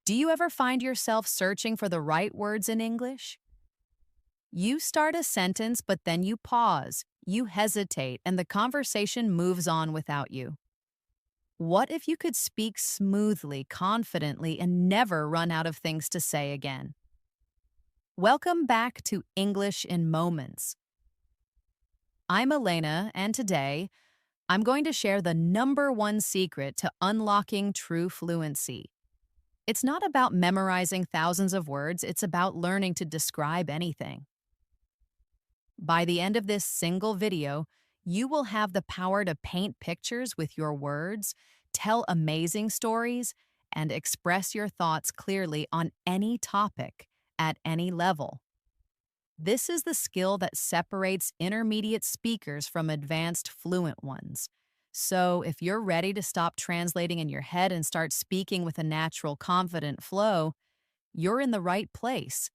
Do you ever find yourself searching for the right words in English? You start a sentence, but then you pause, you hesitate, and the conversation moves on without you. What if you could speak smoothly, confidently, and never run out of things to say again? Welcome back to English in Moments. I'm Elena, and today I'm going to share the number one secret to unlocking true fluency. It's not about memorizing thousands of words, it's about learning to describe anything. By the end of this single video, you will have the power to paint pictures with your words, tell amazing stories, and express your thoughts clearly on any topic at any level. This is the skill that separates intermediate speakers from advanced fluent ones. So, if you're ready to stop translating in your head and start speaking with a natural, confident flow, you're in the right place.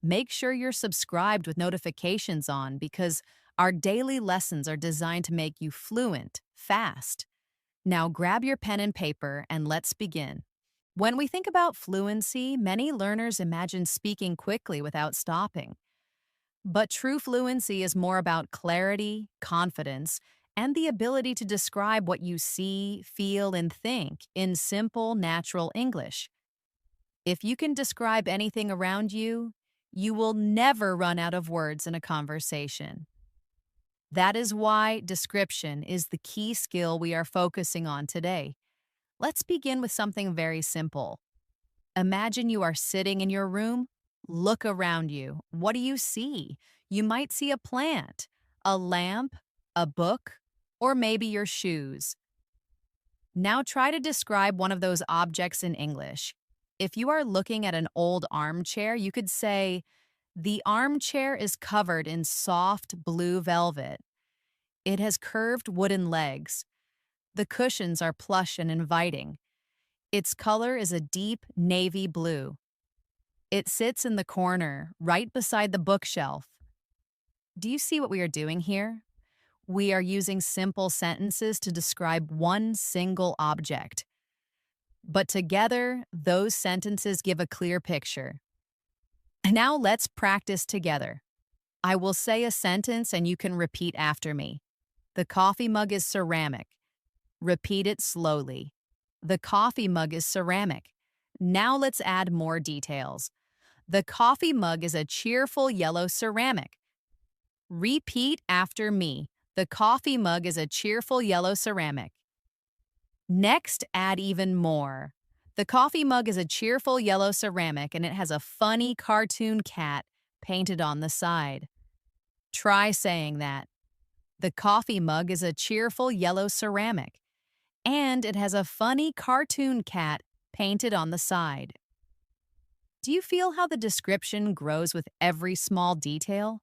Make sure you're subscribed with notifications on because our daily lessons are designed to make you fluent, fast. Now grab your pen and paper and let's begin. When we think about fluency, many learners imagine speaking quickly without stopping. But true fluency is more about clarity, confidence, and the ability to describe what you see, feel, and think in simple, natural English. If you can describe anything around you, you will never run out of words in a conversation. That is why description is the key skill we are focusing on today. Let's begin with something very simple. Imagine you are sitting in your room. Look around you. What do you see? You might see a plant, a lamp, a book, or maybe your shoes. Now try to describe one of those objects in English. If you are looking at an old armchair, you could say, "The armchair is covered in soft blue velvet. It has curved wooden legs. The cushions are plush and inviting. Its color is a deep navy blue. It sits in the corner, right beside the bookshelf." Do you see what we are doing here? We are using simple sentences to describe one single object. But together, those sentences give a clear picture. Now let's practice together. I will say a sentence and you can repeat after me. The coffee mug is ceramic. Repeat it slowly. The coffee mug is ceramic. Now let's add more details. The coffee mug is a cheerful yellow ceramic. Repeat after me. The coffee mug is a cheerful yellow ceramic. Next, add even more. The coffee mug is a cheerful yellow ceramic and it has a funny cartoon cat painted on the side. Try saying that. The coffee mug is a cheerful yellow ceramic and it has a funny cartoon cat painted on the side. Do you feel how the description grows with every small detail?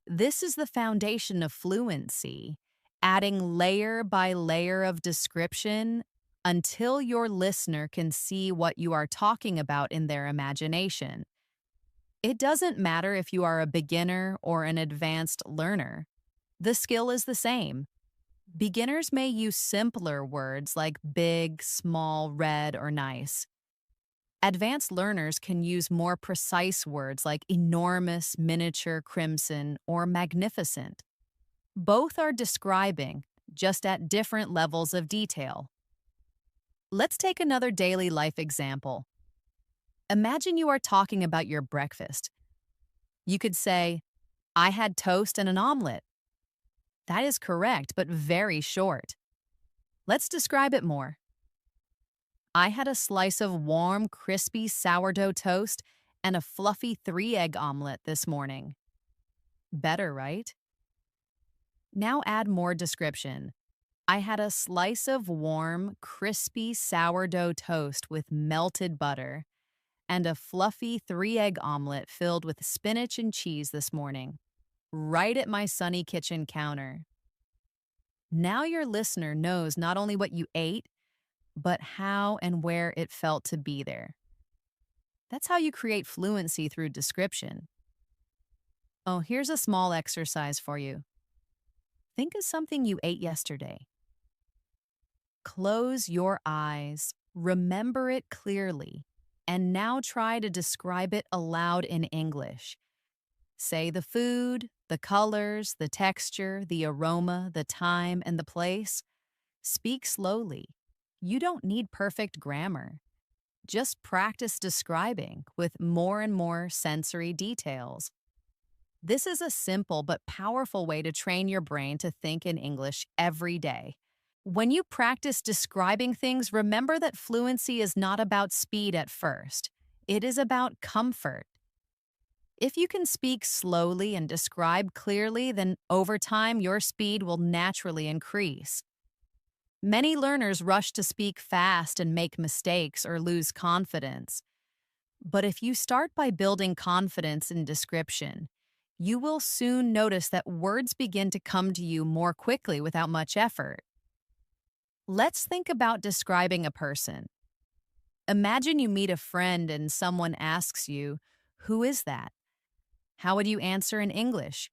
This is the foundation of fluency, adding layer by layer of description until your listener can see what you are talking about in their imagination. It doesn't matter if you are a beginner or an advanced learner. The skill is the same. Beginners may use simpler words like big, small, red, or nice. Advanced learners can use more precise words like enormous, miniature, crimson, or magnificent. Both are describing, just at different levels of detail. Let's take another daily life example. Imagine you are talking about your breakfast. You could say, "I had toast and an omelet." That is correct, but very short. Let's describe it more. "I had a slice of warm, crispy sourdough toast and a fluffy 3-egg omelet this morning." Better, right? Now add more description. "I had a slice of warm, crispy sourdough toast with melted butter and a fluffy 3-egg omelet filled with spinach and cheese this morning, right at my sunny kitchen counter." Now your listener knows not only what you ate, but how and where it felt to be there. That's how you create fluency through description. Oh, here's a small exercise for you. Think of something you ate yesterday. Close your eyes, Remember it clearly. And now try to describe it aloud in English. Say the food, the colors, the texture, the aroma, the time, and the place. Speak slowly. You don't need perfect grammar. Just practice describing with more and more sensory details. This is a simple but powerful way to train your brain to think in English every day. When you practice describing things, remember that fluency is not about speed at first. It is about comfort. If you can speak slowly and describe clearly, then over time your speed will naturally increase. Many learners rush to speak fast and make mistakes or lose confidence. But if you start by building confidence in description, you will soon notice that words begin to come to you more quickly without much effort. Let's think about describing a person. Imagine you meet a friend and someone asks you, "Who is that?" How would you answer in English?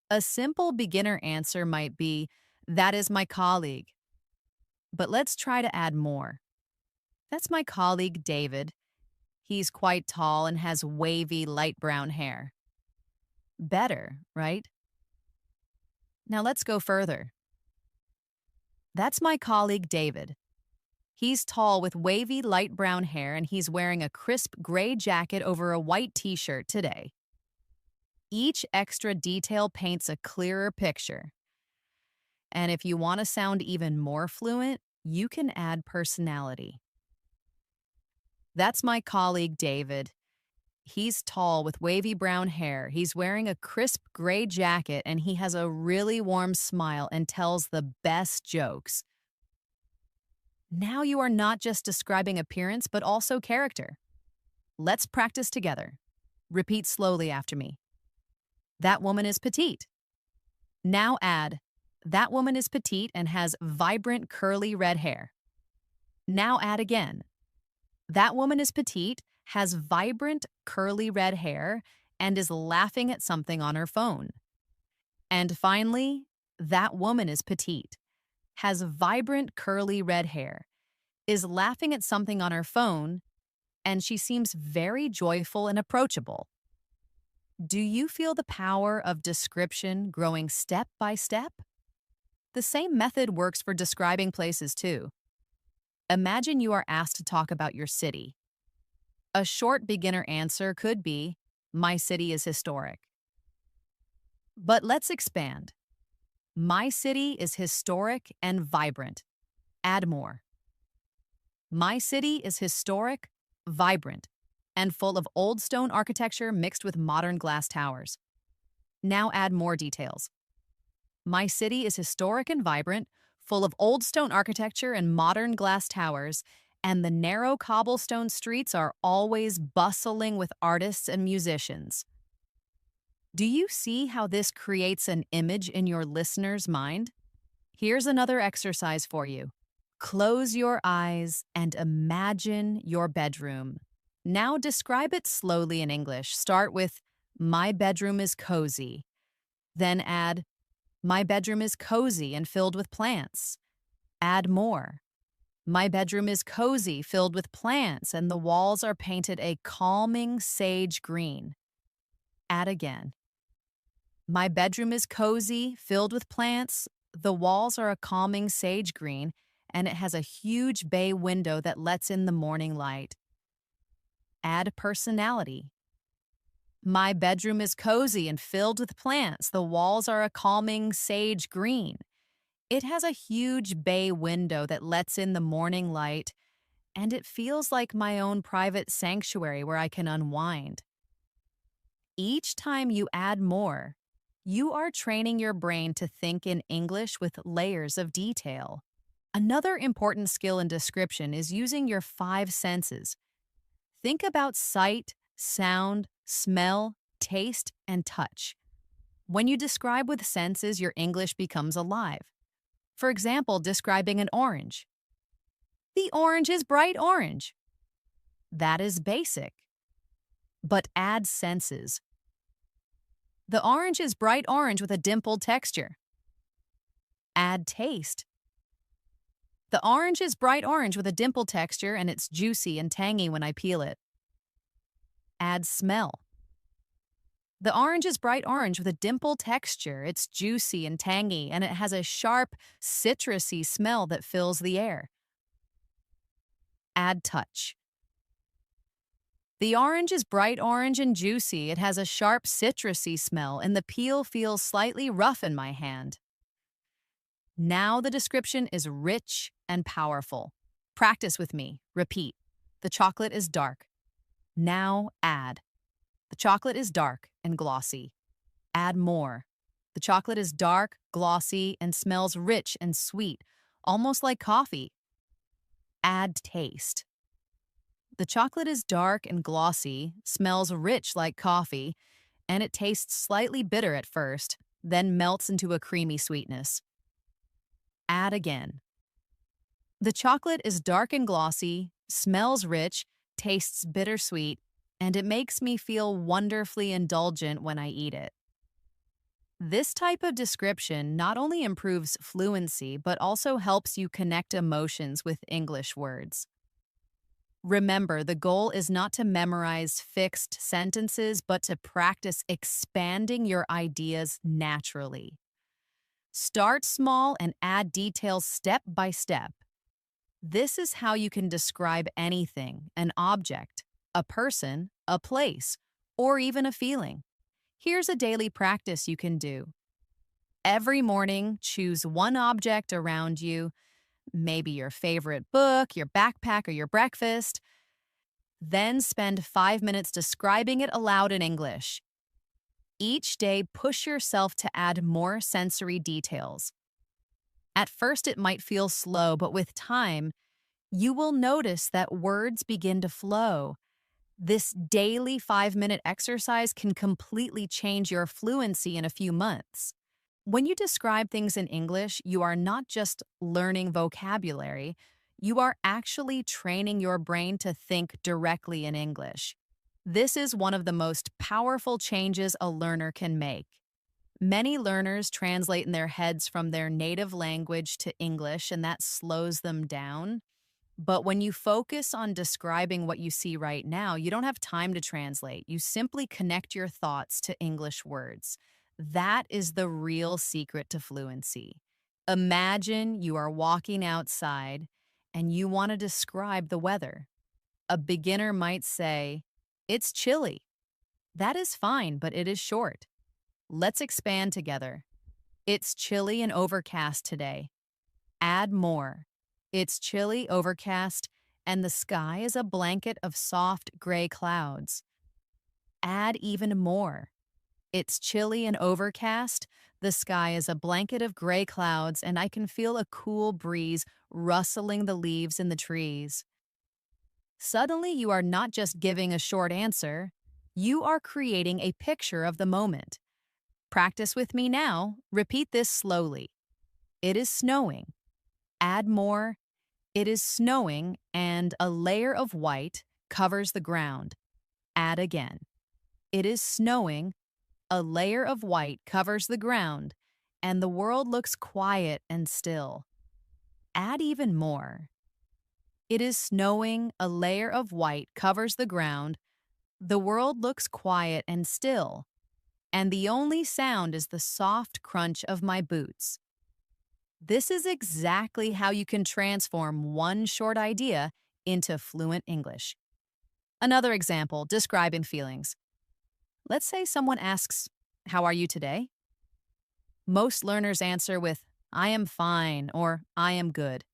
A simple beginner answer might be, "That is my colleague." But let's try to add more. "That's my colleague David. He's quite tall and has wavy light brown hair." Better, right? Now let's go further. "That's my colleague David. He's tall with wavy light brown hair and he's wearing a crisp gray jacket over a white t-shirt today." Each extra detail paints a clearer picture. And if you want to sound even more fluent, you can add personality. "That's my colleague David. He's tall with wavy brown hair. He's wearing a crisp gray jacket and he has a really warm smile and tells the best jokes." Now you are not just describing appearance, but also character. Let's practice together. Repeat slowly after me. "That woman is petite." Now add, "That woman is petite and has vibrant curly red hair." Now add again, "That woman is petite, has vibrant curly red hair, and is laughing at something on her phone." And finally, "That woman is petite, has vibrant curly red hair, is laughing at something on her phone, and she seems very joyful and approachable." Do you feel the power of description growing step by step? The same method works for describing places too. Imagine you are asked to talk about your city. A short beginner answer could be, "My city is historic." But let's expand. "My city is historic and vibrant." Add more. "My city is historic, vibrant, and full of old stone architecture mixed with modern glass towers." Now add more details. "My city is historic and vibrant, full of old stone architecture and modern glass towers, and the narrow cobblestone streets are always bustling with artists and musicians." Do you see how this creates an image in your listener's mind? Here's another exercise for you. Close your eyes and imagine your bedroom. Now describe it slowly in English. Start with, "My bedroom is cozy." Then add, "My bedroom is cozy and filled with plants." Add more. "My bedroom is cozy, filled with plants, and the walls are painted a calming sage green." Add again. "My bedroom is cozy, filled with plants, the walls are a calming sage green, and it has a huge bay window that lets in the morning light." Add personality. "My bedroom is cozy and filled with plants. The walls are a calming sage green. It has a huge bay window that lets in the morning light, and it feels like my own private sanctuary where I can unwind." Each time you add more, you are training your brain to think in English with layers of detail. Another important skill in description is using your 5 senses. Think about sight, sound, smell, taste, and touch. When you describe with senses, your English becomes alive. For example, describing an orange. "The orange is bright orange." That is basic. But add senses. "The orange is bright orange with a dimpled texture." Add taste. The orange is bright orange with a dimple texture and it's juicy and tangy when I peel it. Add smell. The orange is bright orange with a dimple texture. It's juicy and tangy and it has a sharp, citrusy smell that fills the air. Add touch. The orange is bright orange and juicy. It has a sharp, citrusy smell and the peel feels slightly rough in my hand. Now the description is rich and powerful. Practice with me. Repeat. The chocolate is dark. Now add. The chocolate is dark and glossy. Add more. The chocolate is dark, glossy, and smells rich and sweet, almost like coffee. Add taste. The chocolate is dark and glossy, smells rich like coffee, and it tastes slightly bitter at first, then melts into a creamy sweetness. Add again. The chocolate is dark and glossy, smells rich, tastes bittersweet, and it makes me feel wonderfully indulgent when I eat it. This type of description not only improves fluency, but also helps you connect emotions with English words. Remember, the goal is not to memorize fixed sentences, but to practice expanding your ideas naturally. Start small and add details step by step. This is how you can describe anything, an object, a person, a place, or even a feeling. Here's a daily practice you can do. Every morning, choose one object around you, maybe your favorite book, your backpack, or your breakfast. Then spend 5 minutes describing it aloud in English. Each day, push yourself to add more sensory details. At first, it might feel slow, but with time, you will notice that words begin to flow. This daily 5-minute exercise can completely change your fluency in a few months. When you describe things in English, you are not just learning vocabulary, you are actually training your brain to think directly in English. This is one of the most powerful changes a learner can make. Many learners translate in their heads from their native language to English, and that slows them down. But when you focus on describing what you see right now, you don't have time to translate. You simply connect your thoughts to English words. That is the real secret to fluency. Imagine you are walking outside and you want to describe the weather. A beginner might say, "It's chilly." That is fine, but it is short. Let's expand together. It's chilly and overcast today. Add more. It's chilly, overcast, and the sky is a blanket of soft gray clouds. Add even more. It's chilly and overcast. The sky is a blanket of gray clouds, and I can feel a cool breeze rustling the leaves in the trees. Suddenly, you are not just giving a short answer, you are creating a picture of the moment. Practice with me now. Repeat this slowly. It is snowing. Add more. It is snowing and a layer of white covers the ground. Add again. It is snowing. A layer of white covers the ground and the world looks quiet and still. Add even more. It is snowing. A layer of white covers the ground. The world looks quiet and still. And the only sound is the soft crunch of my boots. This is exactly how you can transform one short idea into fluent English. Another example, describing feelings. Let's say someone asks, "How are you today?" Most learners answer with, "I am fine," or "I am good."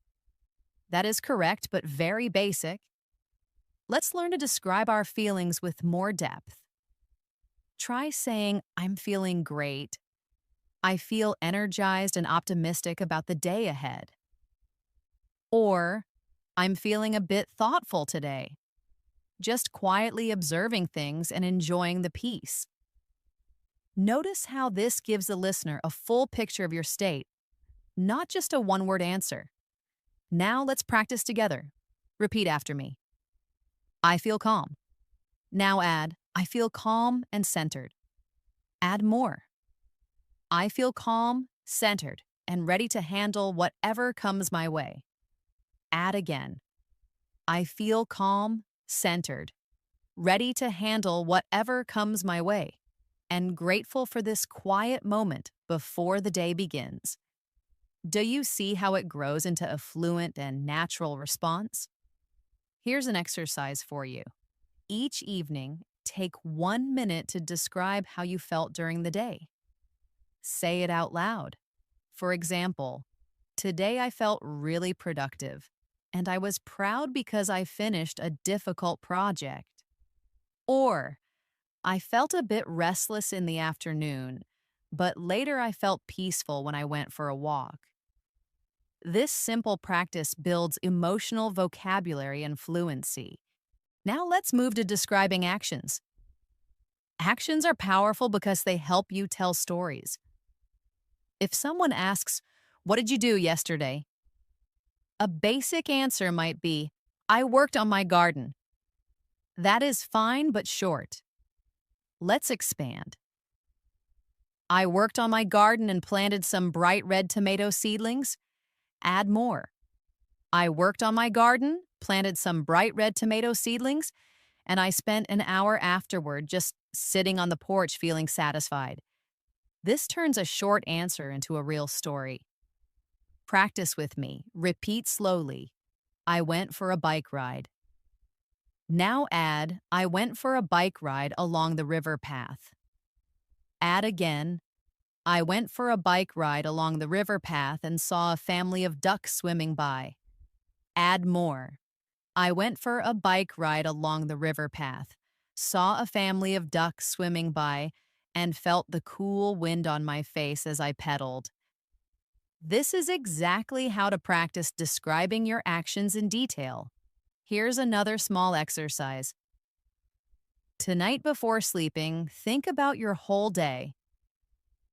That is correct, but very basic. Let's learn to describe our feelings with more depth. Try saying, "I'm feeling great." "I feel energized and optimistic about the day ahead." Or, "I'm feeling a bit thoughtful today." Just quietly observing things and enjoying the peace. Notice how this gives the listener a full picture of your state, not just a one-word answer. Now let's practice together. Repeat after me. I feel calm. Now add, I feel calm and centered. Add more. I feel calm, centered, and ready to handle whatever comes my way. Add again. I feel calm, centered, ready to handle whatever comes my way, and grateful for this quiet moment before the day begins. Do you see how it grows into a fluent and natural response? Here's an exercise for you. Each evening, take 1 minute to describe how you felt during the day. Say it out loud. For example, today I felt really productive, and I was proud because I finished a difficult project. Or, I felt a bit restless in the afternoon, but later I felt peaceful when I went for a walk. This simple practice builds emotional vocabulary and fluency. Now let's move to describing actions. Actions are powerful because they help you tell stories. If someone asks, "What did you do yesterday?" a basic answer might be, "I worked on my garden." That is fine but short. Let's expand. I worked on my garden and planted some bright red tomato seedlings. Add more. I worked on my garden, planted some bright red tomato seedlings, and I spent an hour afterward just sitting on the porch feeling satisfied. This turns a short answer into a real story. Practice with me. Repeat slowly. I went for a bike ride. Now add, I went for a bike ride along the river path. Add again, I went for a bike ride along the river path and saw a family of ducks swimming by. Add more. I went for a bike ride along the river path, saw a family of ducks swimming by, and felt the cool wind on my face as I pedaled. This is exactly how to practice describing your actions in detail. Here's another small exercise. Tonight before sleeping, think about your whole day.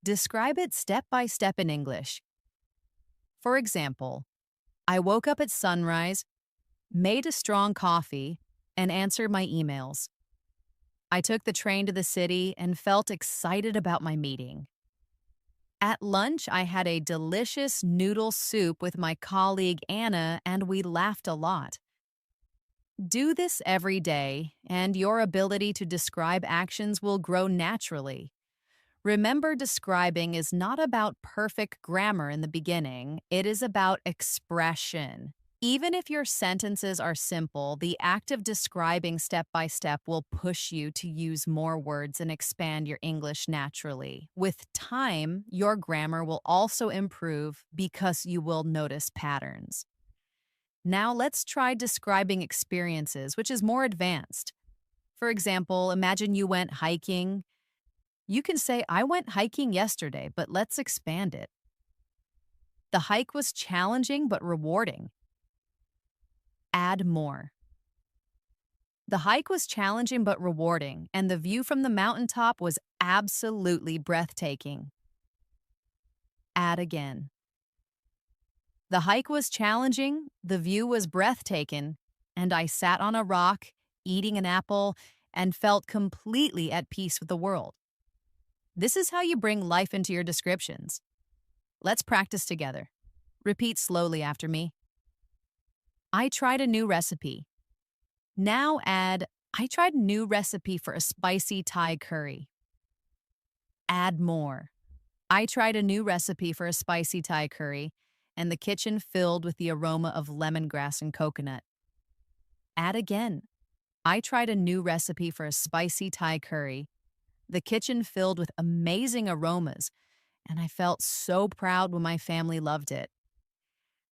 Describe it step by step in English. For example, I woke up at sunrise, made a strong coffee, and answered my emails. I took the train to the city and felt excited about my meeting. At lunch, I had a delicious noodle soup with my colleague Anna, and we laughed a lot. Do this every day, and your ability to describe actions will grow naturally. Remember, describing is not about perfect grammar in the beginning, it is about expression. Even if your sentences are simple, the act of describing step by step will push you to use more words and expand your English naturally. With time, your grammar will also improve because you will notice patterns. Now let's try describing experiences, which is more advanced. For example, imagine you went hiking. You can say, I went hiking yesterday, but let's expand it. The hike was challenging but rewarding. Add more. The hike was challenging but rewarding, and the view from the mountaintop was absolutely breathtaking. Add again. The hike was challenging, the view was breathtaking, and I sat on a rock, eating an apple, and felt completely at peace with the world. This is how you bring life into your descriptions. Let's practice together. Repeat slowly after me. I tried a new recipe. Now add, I tried a new recipe for a spicy Thai curry. Add more. I tried a new recipe for a spicy Thai curry, and the kitchen filled with the aroma of lemongrass and coconut. Add again. I tried a new recipe for a spicy Thai curry, the kitchen filled with amazing aromas, and I felt so proud when my family loved it.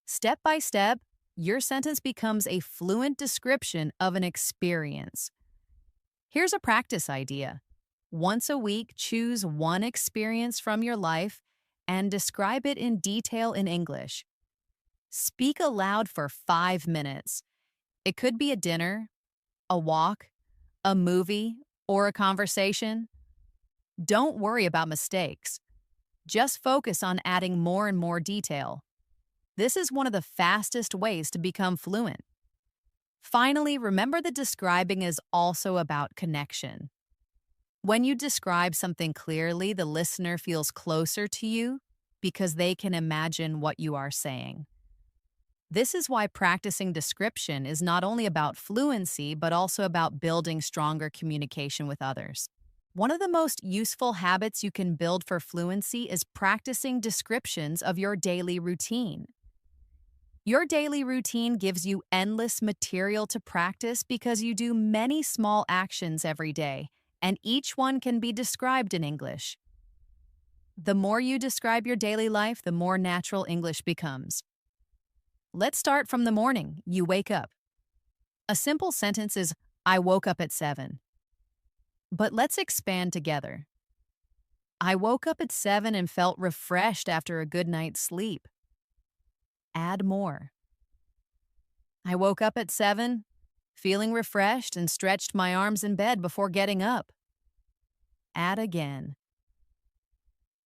Step by step, your sentence becomes a fluent description of an experience. Here's a practice idea. Once a week, choose one experience from your life and describe it in detail in English. Speak aloud for 5 minutes. It could be a dinner, a walk, a movie, or a conversation. Don't worry about mistakes. Just focus on adding more and more detail. This is one of the fastest ways to become fluent. Finally, remember that describing is also about connection. When you describe something clearly, the listener feels closer to you because they can imagine what you are saying. This is why practicing description is not only about fluency, but also about building stronger communication with others. One of the most useful habits you can build for fluency is practicing descriptions of your daily routine. Your daily routine gives you endless material to practice because you do many small actions every day, and each one can be described in English. The more you describe your daily life, the more natural English becomes. Let's start from the morning. You wake up. A simple sentence is, I woke up at 7. But let's expand together. I woke up at 7 and felt refreshed after a good night's sleep. Add more. I woke up at 7, feeling refreshed and stretched my arms in bed before getting up. Add again.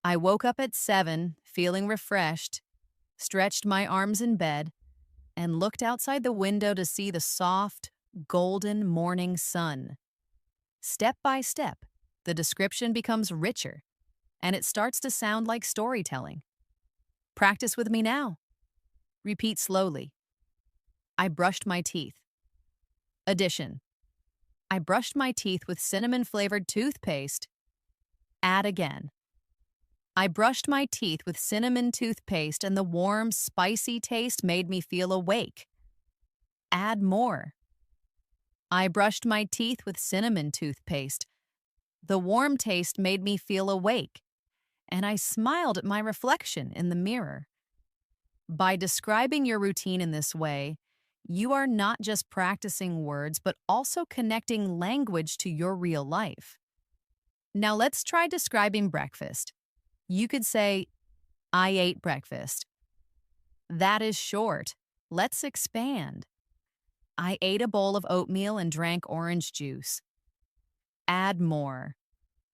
I woke up at 7, feeling refreshed, stretched my arms in bed, and looked outside the window to see the soft, golden morning sun. Step by step, the description becomes richer, and it starts to sound like storytelling. Practice with me now. Repeat slowly. I brushed my teeth. Addition. I brushed my teeth with cinnamon-flavored toothpaste. Add again. I brushed my teeth with cinnamon toothpaste and the warm, spicy taste made me feel awake. Add more. I brushed my teeth with cinnamon toothpaste. The warm taste made me feel awake, and I smiled at my reflection in the mirror. By describing your routine in this way, you are not just practicing words, but also connecting language to your real life. Now let's try describing breakfast. You could say, I ate breakfast. That is short. Let's expand. I ate a bowl of oatmeal and drank orange juice. Add more.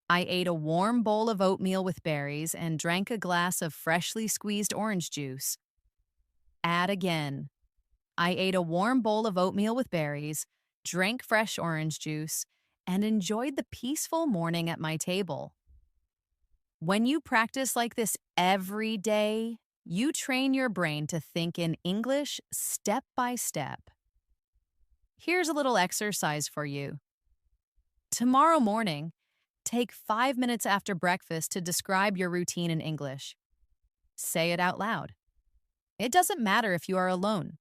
I ate a warm bowl of oatmeal with berries and drank a glass of freshly squeezed orange juice. Add again. I ate a warm bowl of oatmeal with berries, drank fresh orange juice, and enjoyed the peaceful morning at my table. When you practice like this every day, you train your brain to think in English step by step. Here's a little exercise for you. Tomorrow morning, take 5 minutes after breakfast to describe your routine in English. Say it out loud. It doesn't matter if you are alone.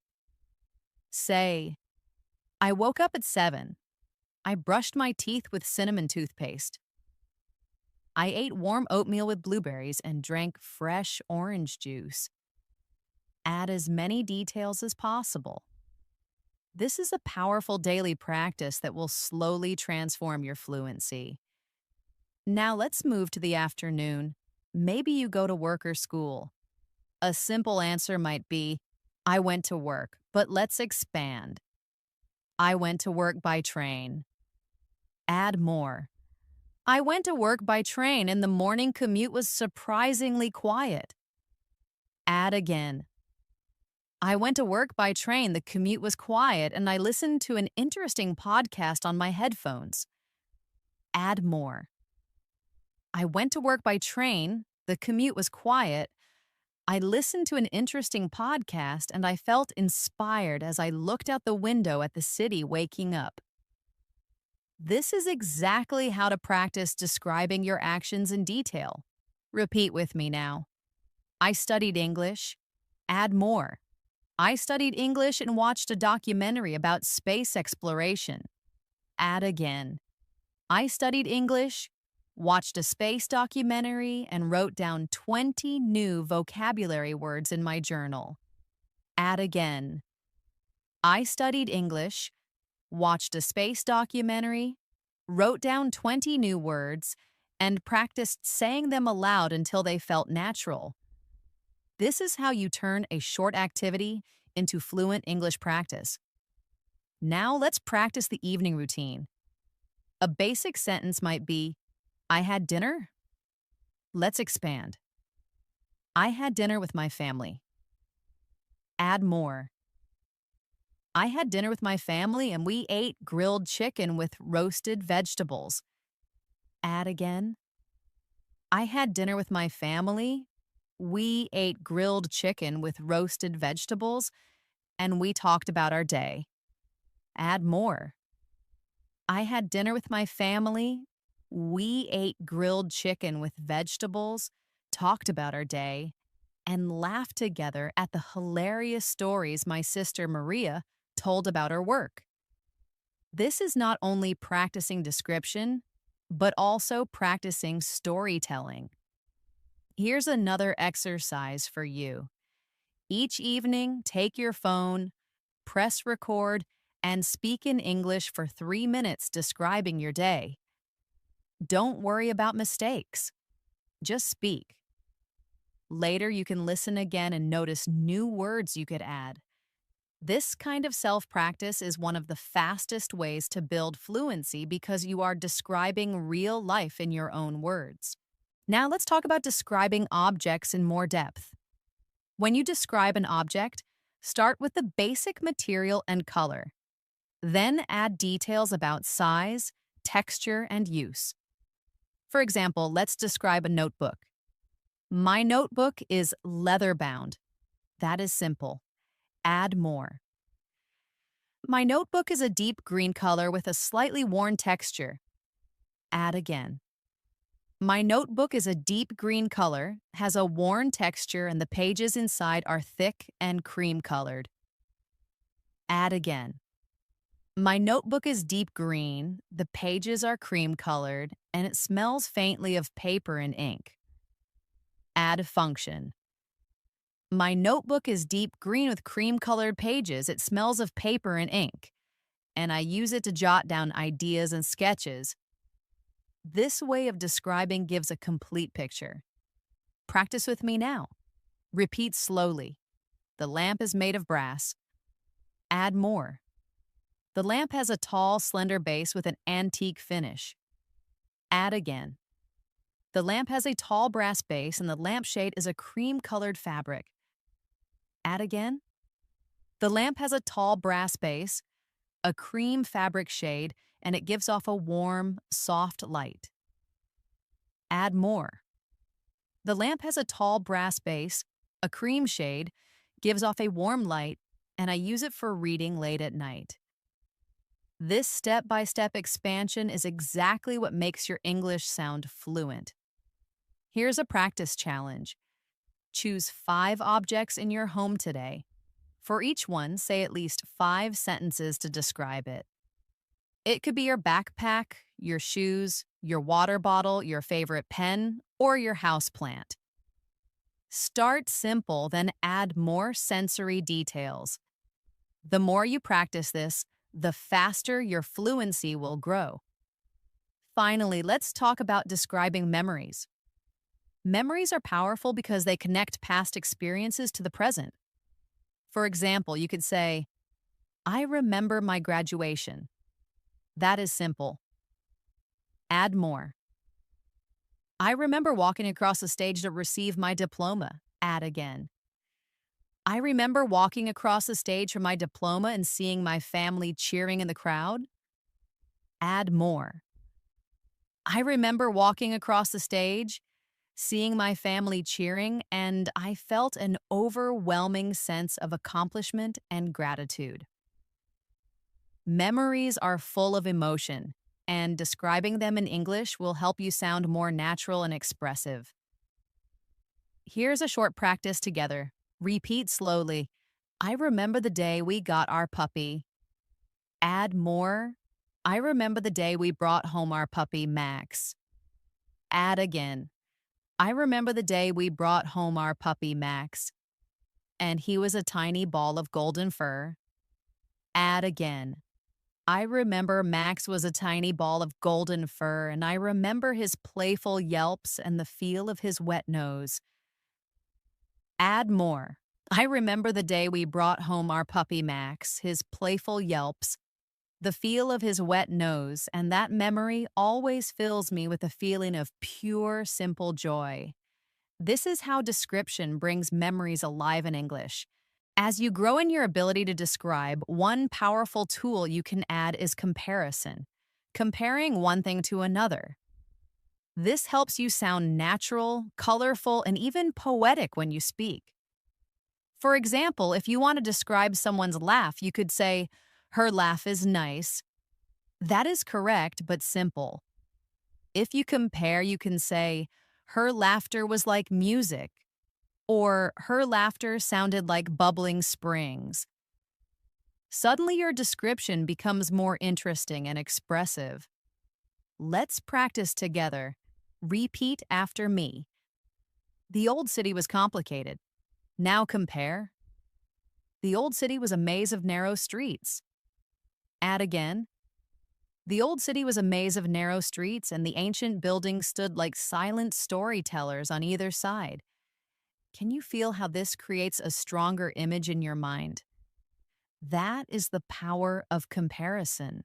Say, I woke up at 7. I brushed my teeth with cinnamon toothpaste. I ate warm oatmeal with blueberries and drank fresh orange juice. Add as many details as possible. This is a powerful daily practice that will slowly transform your fluency. Now let's move to the afternoon. Maybe you go to work or school. A simple answer might be, I went to work, but let's expand. I went to work by train. Add more. I went to work by train and the morning commute was surprisingly quiet. Add again. I went to work by train, the commute was quiet, and I listened to an interesting podcast on my headphones. Add more. I went to work by train, the commute was quiet, I listened to an interesting podcast and I felt inspired as I looked out the window at the city waking up. This is exactly how to practice describing your actions in detail. Repeat with me now. I studied English. Add more. I studied English and watched a documentary about space exploration. Add again. I studied English, watched a space documentary, and wrote down 20 new vocabulary words in my journal. Add again. I studied English, watched a space documentary, wrote down 20 new words, and practiced saying them aloud until they felt natural. This is how you turn a short activity into fluent English practice. Now let's practice the evening routine. A basic sentence might be, I had dinner. Let's expand. I had dinner with my family. Add more. I had dinner with my family and we ate grilled chicken with roasted vegetables. Add again. I had dinner with my family. We ate grilled chicken with roasted vegetables. and we talked about our day. Add more. I had dinner with my family. We ate grilled chicken with vegetables, talked about our day, and laughed together at the hilarious stories my sister Maria told about her work. This is not only practicing description, but also practicing storytelling. Here's another exercise for you. Each evening, take your phone, press record, and speak in English for 3 minutes describing your day. Don't worry about mistakes. Just speak. Later, you can listen again and notice new words you could add. This kind of self-practice is one of the fastest ways to build fluency because you are describing real life in your own words. Now let's talk about describing objects in more depth. When you describe an object, start with the basic material and color. Then add details about size, texture, and use. For example, let's describe a notebook. My notebook is leather-bound. That is simple. Add more. My notebook is a deep green color with a slightly worn texture. Add again. My notebook is a deep green color, has a worn texture, and the pages inside are thick and cream-colored. Add again. My notebook is deep green, the pages are cream-colored, and it smells faintly of paper and ink. Add function. My notebook is deep green with cream-colored pages. It smells of paper and ink, and I use it to jot down ideas and sketches. This way of describing gives a complete picture. Practice with me now. Repeat slowly. The lamp is made of brass. Add more. The lamp has a tall, slender base with an antique finish. Add again. The lamp has a tall brass base and the lampshade is a cream-colored fabric. Add again. The lamp has a tall brass base, a cream fabric shade, and it gives off a warm, soft light. Add more. The lamp has a tall brass base, a cream shade, gives off a warm light, and I use it for reading late at night. This step-by-step expansion is exactly what makes your English sound fluent. Here's a practice challenge. Choose 5 objects in your home today. For each one, say at least 5 sentences to describe it. It could be your backpack, your shoes, your water bottle, your favorite pen, or your houseplant. Start simple, then add more sensory details. The more you practice this, the faster your fluency will grow. Finally, let's talk about describing memories. Memories are powerful because they connect past experiences to the present. For example, you could say, I remember my graduation. That is simple. Add more. I remember walking across the stage to receive my diploma. Add again. I remember walking across the stage for my diploma and seeing my family cheering in the crowd. Add more. I remember walking across the stage, seeing my family cheering, and I felt an overwhelming sense of accomplishment and gratitude. Memories are full of emotion, and describing them in English will help you sound more natural and expressive. Here's a short practice together. Repeat slowly. I remember the day we got our puppy. Add more. I remember the day we brought home our puppy, Max. Add again. I remember the day we brought home our puppy, Max. And he was a tiny ball of golden fur. Add again. I remember Max was a tiny ball of golden fur, and I remember his playful yelps and the feel of his wet nose. Add more. I remember the day we brought home our puppy Max, his playful yelps, the feel of his wet nose, and that memory always fills me with a feeling of pure, simple joy. This is how description brings memories alive in English. As you grow in your ability to describe, one powerful tool you can add is comparison, comparing one thing to another. This helps you sound natural, colorful, and even poetic when you speak. For example, if you want to describe someone's laugh, you could say, her laugh is nice. That is correct, but simple. If you compare, you can say, her laughter was like music, or her laughter sounded like bubbling springs. Suddenly, your description becomes more interesting and expressive. Let's practice together. Repeat after me. The old city was complicated. Now compare. The old city was a maze of narrow streets. Add again. The old city was a maze of narrow streets, and the ancient buildings stood like silent storytellers on either side. Can you feel how this creates a stronger image in your mind? That is the power of comparison.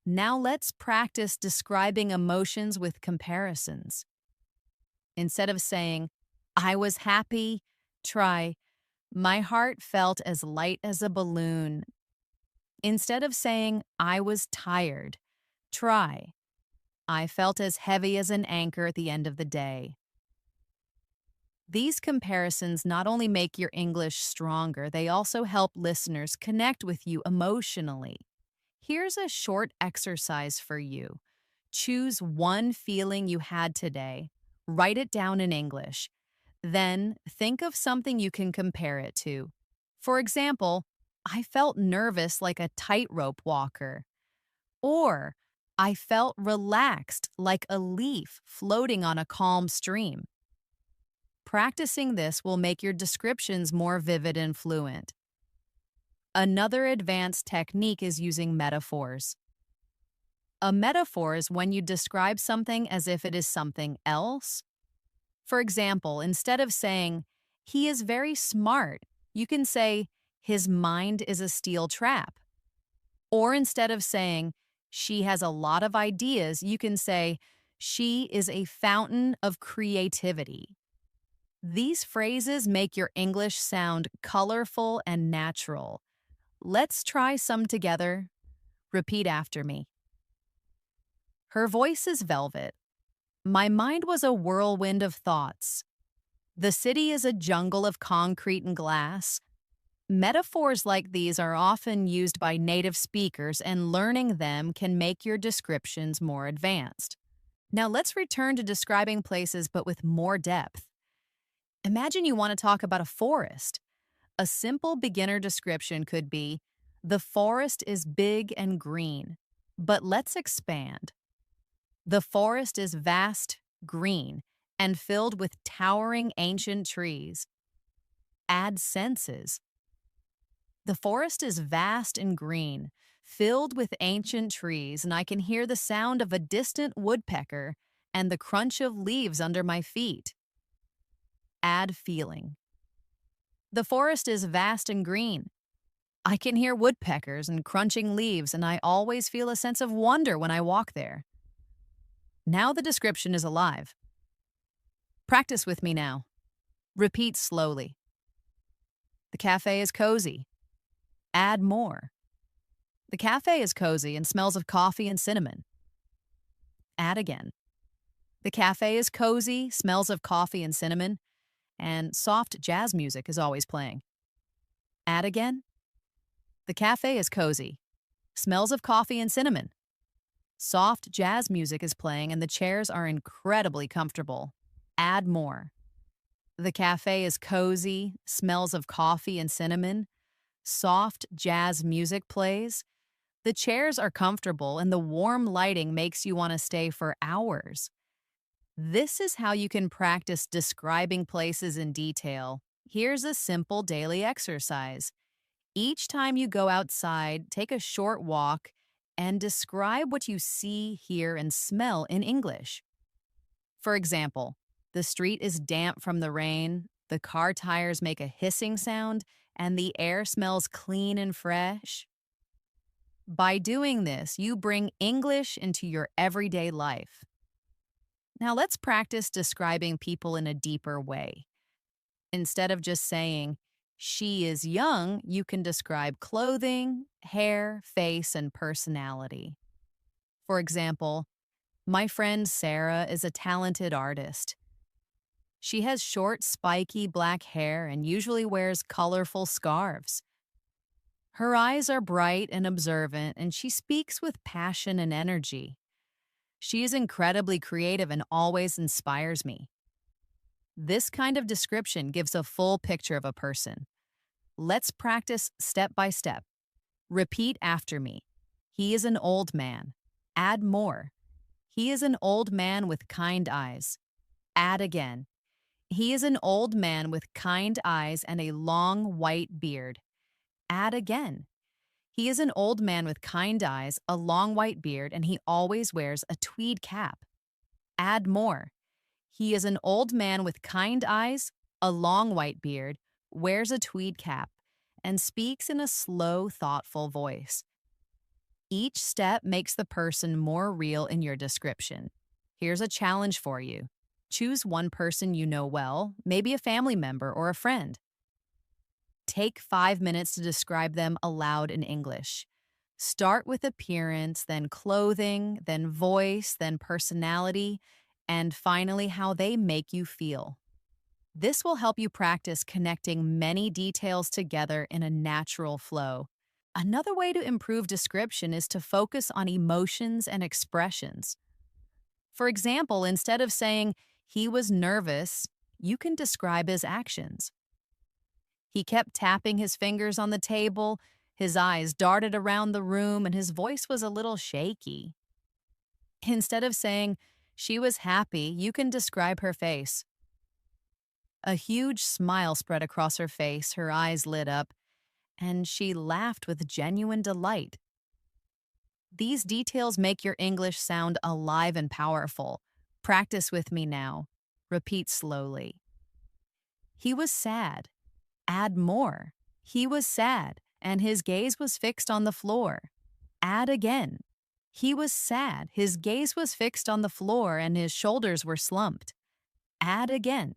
Now let's practice describing emotions with comparisons. Instead of saying, I was happy, try, my heart felt as light as a balloon. Instead of saying, I was tired, try, I felt as heavy as an anchor at the end of the day. These comparisons not only make your English stronger, they also help listeners connect with you emotionally. Here's a short exercise for you. Choose one feeling you had today, write it down in English. Then think of something you can compare it to. For example, I felt nervous like a tightrope walker. Or, I felt relaxed like a leaf floating on a calm stream. Practicing this will make your descriptions more vivid and fluent. Another advanced technique is using metaphors. A metaphor is when you describe something as if it is something else. For example, instead of saying, he is very smart, you can say, his mind is a steel trap. Or instead of saying, she has a lot of ideas, you can say, she is a fountain of creativity. These phrases make your English sound colorful and natural. Let's try some together. Repeat after me. Her voice is velvet. My mind was a whirlwind of thoughts. The city is a jungle of concrete and glass. Metaphors like these are often used by native speakers, and learning them can make your descriptions more advanced. Now let's return to describing places but with more depth. Imagine you want to talk about a forest. A simple beginner description could be, the forest is big and green, but let's expand. The forest is vast, green, and filled with towering ancient trees. Add senses. The forest is vast and green, filled with ancient trees, and I can hear the sound of a distant woodpecker and the crunch of leaves under my feet. Add feeling. The forest is vast and green. I can hear woodpeckers and crunching leaves, and I always feel a sense of wonder when I walk there. Now the description is alive. Practice with me now. Repeat slowly. The cafe is cozy. Add more. The cafe is cozy and smells of coffee and cinnamon. Add again. The cafe is cozy, smells of coffee and cinnamon, and soft jazz music is always playing. Add again. The cafe is cozy, smells of coffee and cinnamon. Soft jazz music is playing and the chairs are incredibly comfortable. Add more. The cafe is cozy, smells of coffee and cinnamon. Soft jazz music plays. The chairs are comfortable and the warm lighting makes you want to stay for hours. This is how you can practice describing places in detail. Here's a simple daily exercise. Each time you go outside, take a short walk and describe what you see, hear, and smell in English. For example, the street is damp from the rain, the car tires make a hissing sound, and the air smells clean and fresh. By doing this, you bring English into your everyday life. Now let's practice describing people in a deeper way. Instead of just saying, she is young, you can describe clothing, hair, face, and personality. For example, my friend Sarah is a talented artist. She has short, spiky black hair and usually wears colorful scarves. Her eyes are bright and observant, and she speaks with passion and energy. She is incredibly creative and always inspires me. This kind of description gives a full picture of a person. Let's practice step by step. Repeat after me. He is an old man. Add more. He is an old man with kind eyes. Add again. He is an old man with kind eyes and a long white beard. Add again. He is an old man with kind eyes, a long white beard, and he always wears a tweed cap. Add more. He is an old man with kind eyes, a long white beard, wears a tweed cap, and speaks in a slow, thoughtful voice. Each step makes the person more real in your description. Here's a challenge for you. Choose one person you know well, maybe a family member or a friend. Take 5 minutes to describe them aloud in English. Start with appearance, then clothing, then voice, then personality, and finally how they make you feel. This will help you practice connecting many details together in a natural flow. Another way to improve description is to focus on emotions and expressions. For example, instead of saying, "He was nervous," you can describe his actions. He kept tapping his fingers on the table, his eyes darted around the room, and his voice was a little shaky. Instead of saying, "She was happy," you can describe her face. A huge smile spread across her face, her eyes lit up, and she laughed with genuine delight. These details make your English sound alive and powerful. Practice with me now. Repeat slowly. He was sad. Add more. He was sad, and his gaze was fixed on the floor. Add again. He was sad. His gaze was fixed on the floor, and his shoulders were slumped. Add again.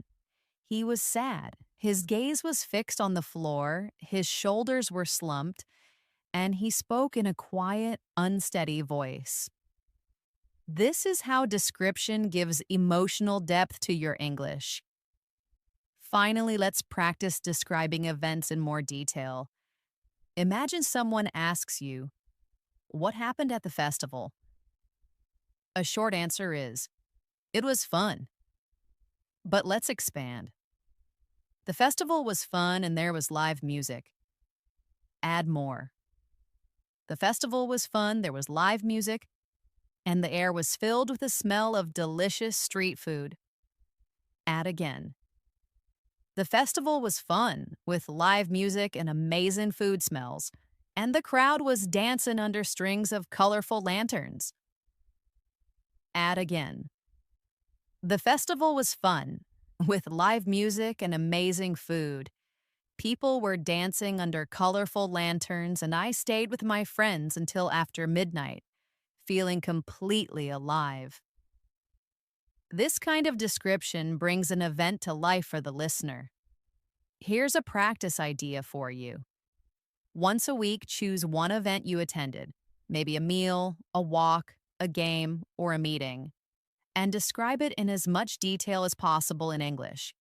He was sad. His gaze was fixed on the floor, his shoulders were slumped, and he spoke in a quiet, unsteady voice. This is how description gives emotional depth to your English. Finally, let's practice describing events in more detail. Imagine someone asks you, "What happened at the festival?" A short answer is, "It was fun." But let's expand. The festival was fun and there was live music. Add more. The festival was fun, there was live music, and the air was filled with the smell of delicious street food. Add again. The festival was fun, with live music and amazing food smells, and the crowd was dancing under strings of colorful lanterns. Add again. The festival was fun, with live music and amazing food. People were dancing under colorful lanterns, and I stayed with my friends until after midnight, feeling completely alive. This kind of description brings an event to life for the listener. Here's a practice idea for you. Once a week, choose one event you attended, maybe a meal, a walk, a game, or a meeting, and describe it in as much detail as possible in English.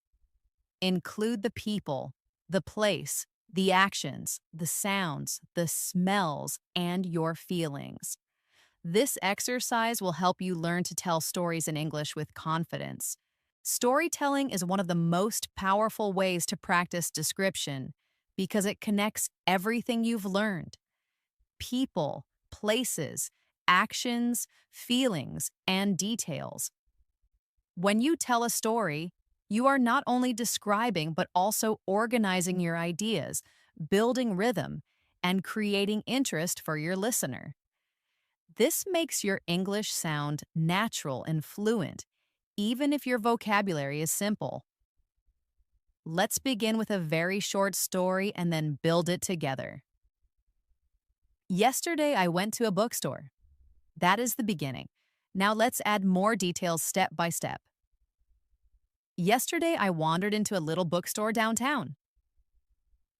Include the people, the place, the actions, the sounds, the smells, and your feelings. This exercise will help you learn to tell stories in English with confidence. Storytelling is one of the most powerful ways to practice description because it connects everything you've learned. People, places, actions, feelings, and details. When you tell a story, you are not only describing but also organizing your ideas, building rhythm, and creating interest for your listener. This makes your English sound natural and fluent, even if your vocabulary is simple. Let's begin with a very short story and then build it together. Yesterday, I went to a bookstore. That is the beginning. Now let's add more details step by step. Yesterday, I wandered into a little bookstore downtown.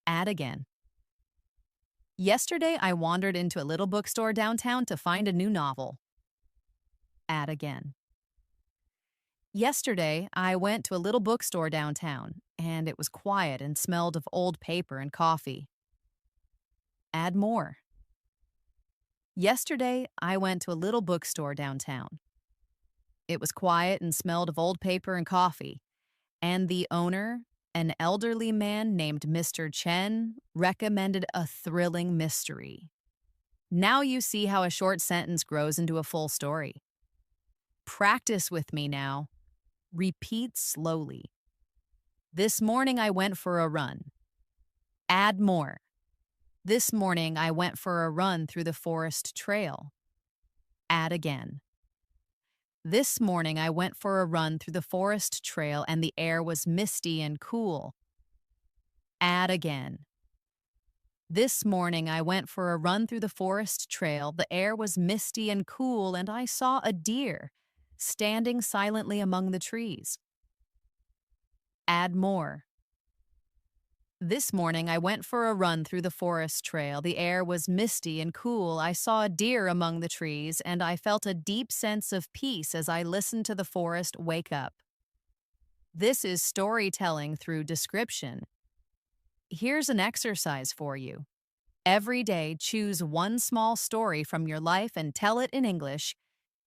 Add again. Yesterday, I wandered into a little bookstore downtown to find a new novel. Add again. Yesterday, I went to a little bookstore downtown, and it was quiet and smelled of old paper and coffee. Add more. Yesterday, I went to a little bookstore downtown. It was quiet and smelled of old paper and coffee, and the owner, an elderly man named Mr. Chen, recommended a thrilling mystery. Now you see how a short sentence grows into a full story. Practice with me now. Repeat slowly. This morning I went for a run. Add more. This morning I went for a run through the forest trail. Add again. This morning I went for a run through the forest trail and the air was misty and cool. Add again. This morning I went for a run through the forest trail. The air was misty and cool and I saw a deer standing silently among the trees. Add more. This morning I went for a run through the forest trail. The air was misty and cool. I saw a deer among the trees, and I felt a deep sense of peace as I listened to the forest wake up. This is storytelling through description. Here's an exercise for you. Every day, choose one small story from your life and tell it in English.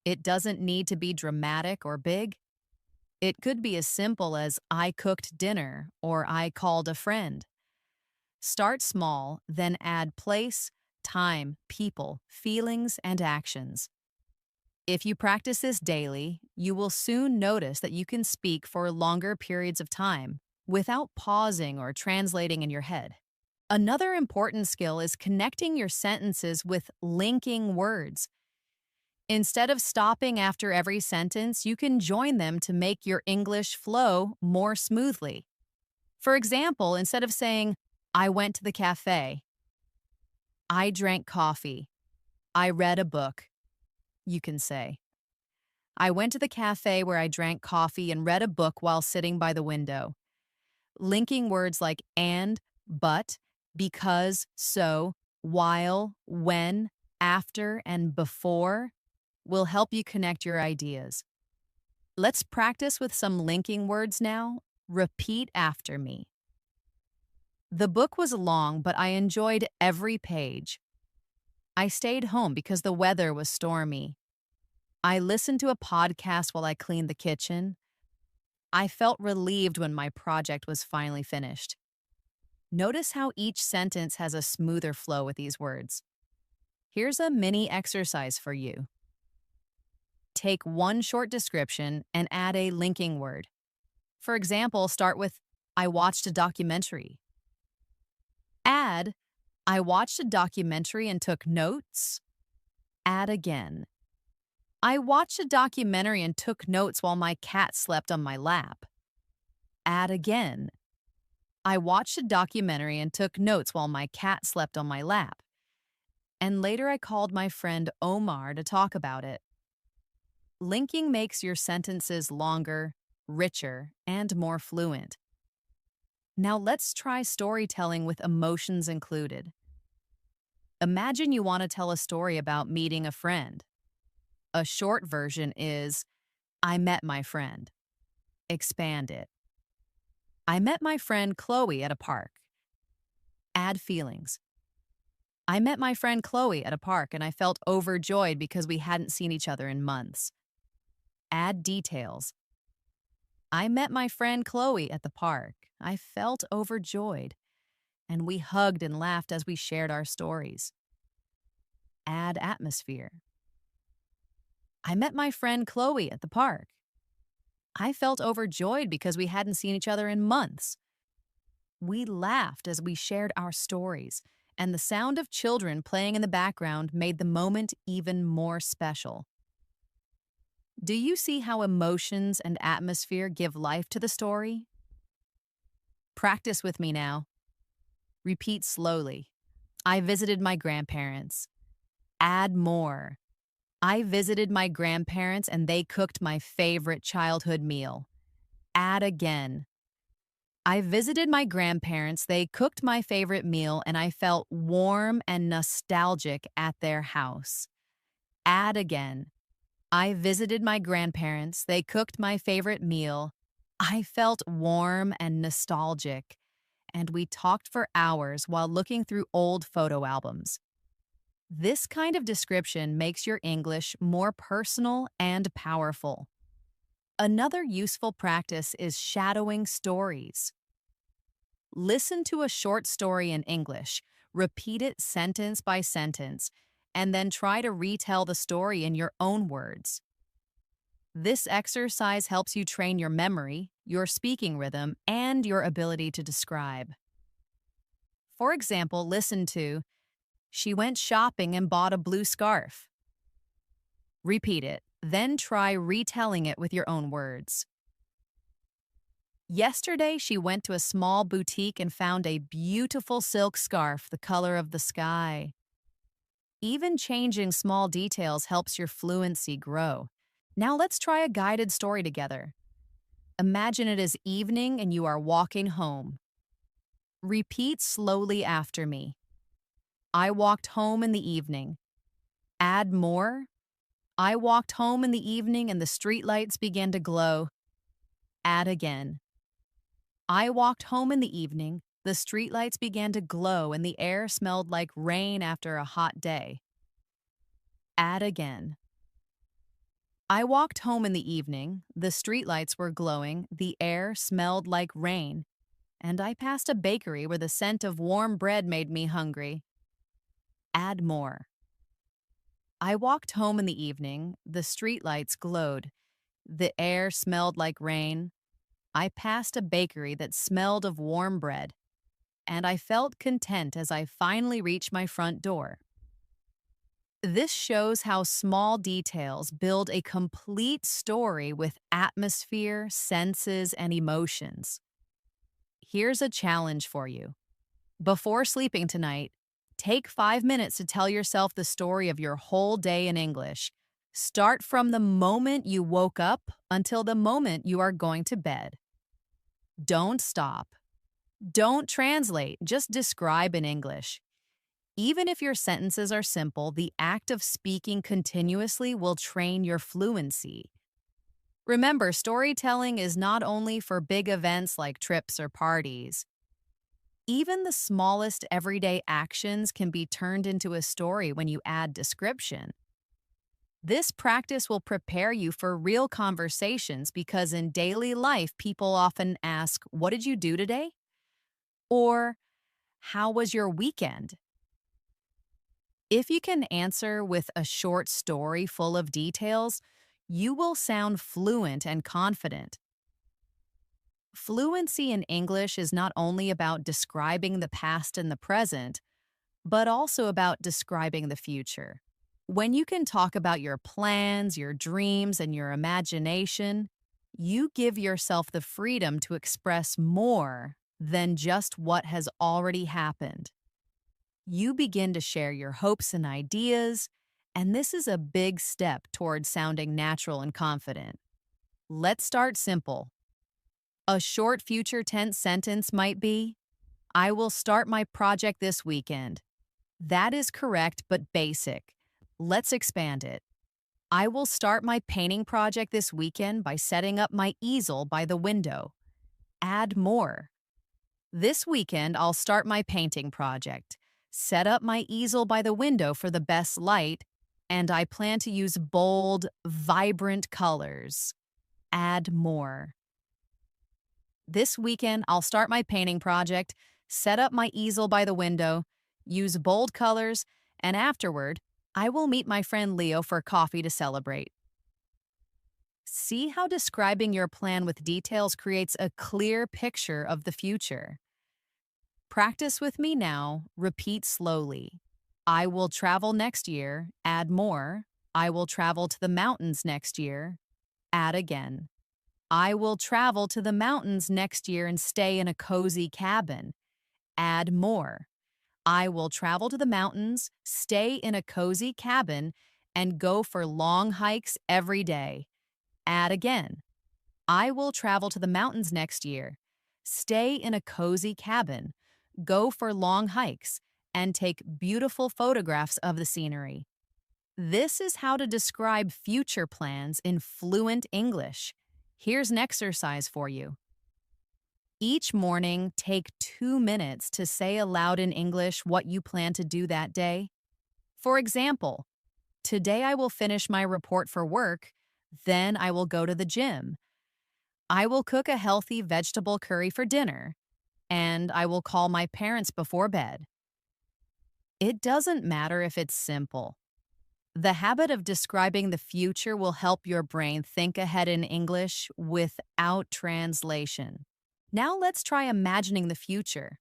It doesn't need to be dramatic or big. It could be as simple as I cooked dinner or I called a friend. Start small, then add place, time, people, feelings, and actions. If you practice this daily, you will soon notice that you can speak for longer periods of time without pausing or translating in your head. Another important skill is connecting your sentences with linking words. Instead of stopping after every sentence, you can join them to make your English flow more smoothly. For example, instead of saying, I went to the cafe, I drank coffee, I read a book, you can say, I went to the cafe where I drank coffee and read a book while sitting by the window. Linking words like and, but, because, so, while, when, after, and before will help you connect your ideas. Let's practice with some linking words now. Repeat after me. The book was long, but I enjoyed every page. I stayed home because the weather was stormy. I listened to a podcast while I cleaned the kitchen. I felt relieved when my project was finally finished. Notice how each sentence has a smoother flow with these words. Here's a mini exercise for you. Take one short description and add a linking word. For example, start with, I watched a documentary. Add, I watched a documentary and took notes. Add again. I watched a documentary and took notes while my cat slept on my lap. Add again. I watched a documentary and took notes while my cat slept on my lap. And later I called my friend Omar to talk about it. Linking makes your sentences longer, richer, and more fluent. Now let's try storytelling with emotions included. Imagine you want to tell a story about meeting a friend. A short version is, I met my friend. Expand it. I met my friend Chloe at a park. Add feelings. I met my friend Chloe at a park and I felt overjoyed because we hadn't seen each other in months. Add details. I met my friend Chloe at the park. I felt overjoyed, and we hugged and laughed as we shared our stories. Add atmosphere. I met my friend Chloe at the park. I felt overjoyed because we hadn't seen each other in months. We laughed as we shared our stories, and the sound of children playing in the background made the moment even more special. Do you see how emotions and atmosphere give life to the story? Practice with me now. Repeat slowly. I visited my grandparents. Add more. I visited my grandparents and they cooked my favorite childhood meal. Add again. I visited my grandparents, they cooked my favorite meal, and I felt warm and nostalgic at their house. Add again. I visited my grandparents. They cooked my favorite meal. I felt warm and nostalgic, and we talked for hours while looking through old photo albums. This kind of description makes your English more personal and powerful. Another useful practice is shadowing stories. Listen to a short story in English, repeat it sentence by sentence, and then try to retell the story in your own words. This exercise helps you train your memory, your speaking rhythm, and your ability to describe. For example, listen to, "She went shopping and bought a blue scarf." Repeat it, then try retelling it with your own words. Yesterday, she went to a small boutique and found a beautiful silk scarf the color of the sky. Even changing small details helps your fluency grow. Now let's try a guided story together. Imagine it is evening and you are walking home. Repeat slowly after me. I walked home in the evening. Add more. I walked home in the evening and the streetlights began to glow. Add again. I walked home in the evening, the streetlights began to glow and the air smelled like rain after a hot day. Add again. I walked home in the evening, the streetlights were glowing, the air smelled like rain, and I passed a bakery where the scent of warm bread made me hungry. Add more. I walked home in the evening, the streetlights glowed, the air smelled like rain, I passed a bakery that smelled of warm bread, and I felt content as I finally reached my front door. This shows how small details build a complete story with atmosphere, senses, and emotions. Here's a challenge for you. Before sleeping tonight, take 5 minutes to tell yourself the story of your whole day in English. Start from the moment you woke up until the moment you are going to bed. Don't stop. Don't translate, just describe in English. Even if your sentences are simple, the act of speaking continuously will train your fluency. Remember, storytelling is not only for big events like trips or parties. Even the smallest everyday actions can be turned into a story when you add description. This practice will prepare you for real conversations because in daily life, people often ask, "What did you do today?" Or, "How was your weekend?" If you can answer with a short story full of details, you will sound fluent and confident. Fluency in English is not only about describing the past and the present, but also about describing the future. When you can talk about your plans, your dreams, and your imagination, you give yourself the freedom to express more than just what has already happened. You begin to share your hopes and ideas, and this is a big step towards sounding natural and confident. Let's start simple. A short future tense sentence might be, "I will start my project this weekend." That is correct but basic. Let's expand it. I will start my painting project this weekend by setting up my easel by the window. Add more. This weekend, I'll start my painting project. Set up my easel by the window for the best light, and I plan to use bold, vibrant colors. Add more. This weekend, I'll start my painting project, set up my easel by the window, use bold colors, and afterward, I will meet my friend Leo for coffee to celebrate. See how describing your plan with details creates a clear picture of the future. Practice with me now. Repeat slowly. I will travel next year. Add more. I will travel to the mountains next year. Add again. I will travel to the mountains next year and stay in a cozy cabin. Add more. I will travel to the mountains, stay in a cozy cabin, and go for long hikes every day. Add again. I will travel to the mountains next year, stay in a cozy cabin, go for long hikes, and take beautiful photographs of the scenery. This is how to describe future plans in fluent English. Here's an exercise for you. Each morning, take 2 minutes to say aloud in English what you plan to do that day. For example, today I will finish my report for work, then I will go to the gym. I will cook a healthy vegetable curry for dinner, and I will call my parents before bed. It doesn't matter if it's simple. The habit of describing the future will help your brain think ahead in English without translation. Now let's try imagining the future.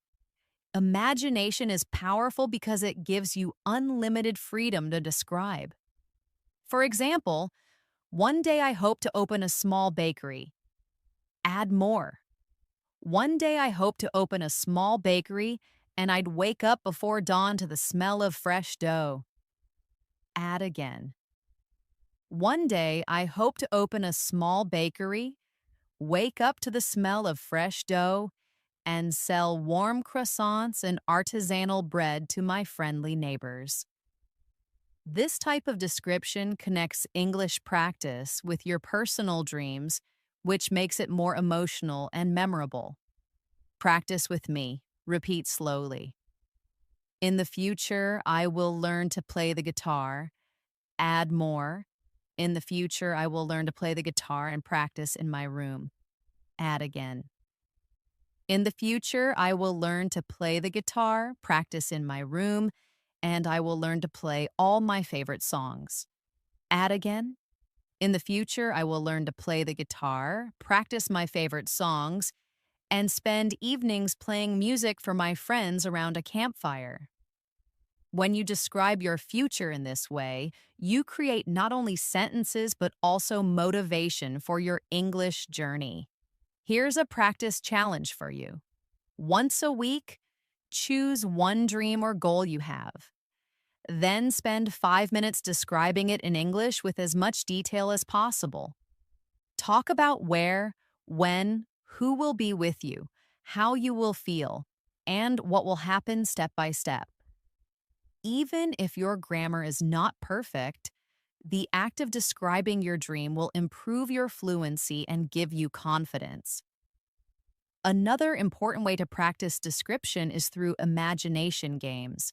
Imagination is powerful because it gives you unlimited freedom to describe. For example, one day I hope to open a small bakery. Add more. One day I hope to open a small bakery and I'd wake up before dawn to the smell of fresh dough. Add again. One day I hope to open a small bakery, wake up to the smell of fresh dough, and sell warm croissants and artisanal bread to my friendly neighbors. This type of description connects English practice with your personal dreams, which makes it more emotional and memorable. Practice with me. Repeat slowly. In the future, I will learn to play the guitar. Add more. In the future, I will learn to play the guitar and practice in my room. Add again. In the future, I will learn to play the guitar, practice in my room, and I will learn to play all my favorite songs. Add again. In the future, I will learn to play the guitar, practice my favorite songs, and spend evenings playing music for my friends around a campfire. When you describe your future in this way, you create not only sentences but also motivation for your English journey. Here's a practice challenge for you. Once a week, choose one dream or goal you have. Then spend 5 minutes describing it in English with as much detail as possible. Talk about where, when, who will be with you, how you will feel, and what will happen step by step. Even if your grammar is not perfect, the act of describing your dream will improve your fluency and give you confidence. Another important way to practice description is through imagination games.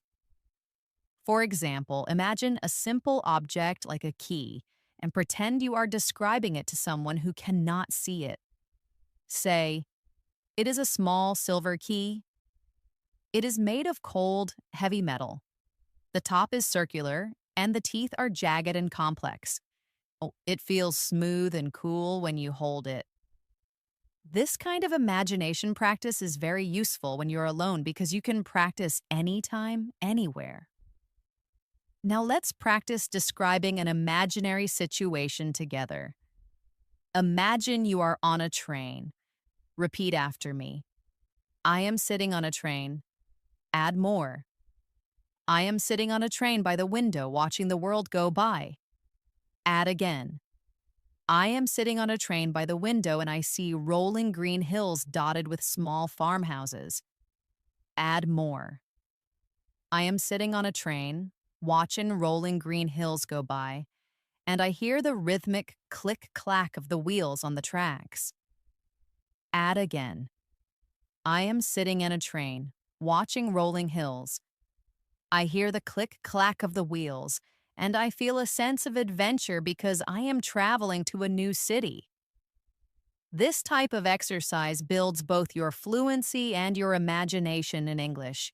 For example, imagine a simple object like a key and pretend you are describing it to someone who cannot see it. Say, "It is a small silver key. It is made of cold, heavy metal. The top is circular, and the teeth are jagged and complex. Oh, it feels smooth and cool when you hold it." This kind of imagination practice is very useful when you're alone because you can practice anytime, anywhere. Now let's practice describing an imaginary situation together. Imagine you are on a train. Repeat after me. I am sitting on a train. Add more. I am sitting on a train by the window watching the world go by. Add again. I am sitting on a train by the window and I see rolling green hills dotted with small farmhouses. Add more. I am sitting on a train, watching rolling green hills go by, and I hear the rhythmic click-clack of the wheels on the tracks. Add again. I am sitting in a train, watching rolling hills. I hear the click-clack of the wheels, and I feel a sense of adventure because I am traveling to a new city. This type of exercise builds both your fluency and your imagination in English.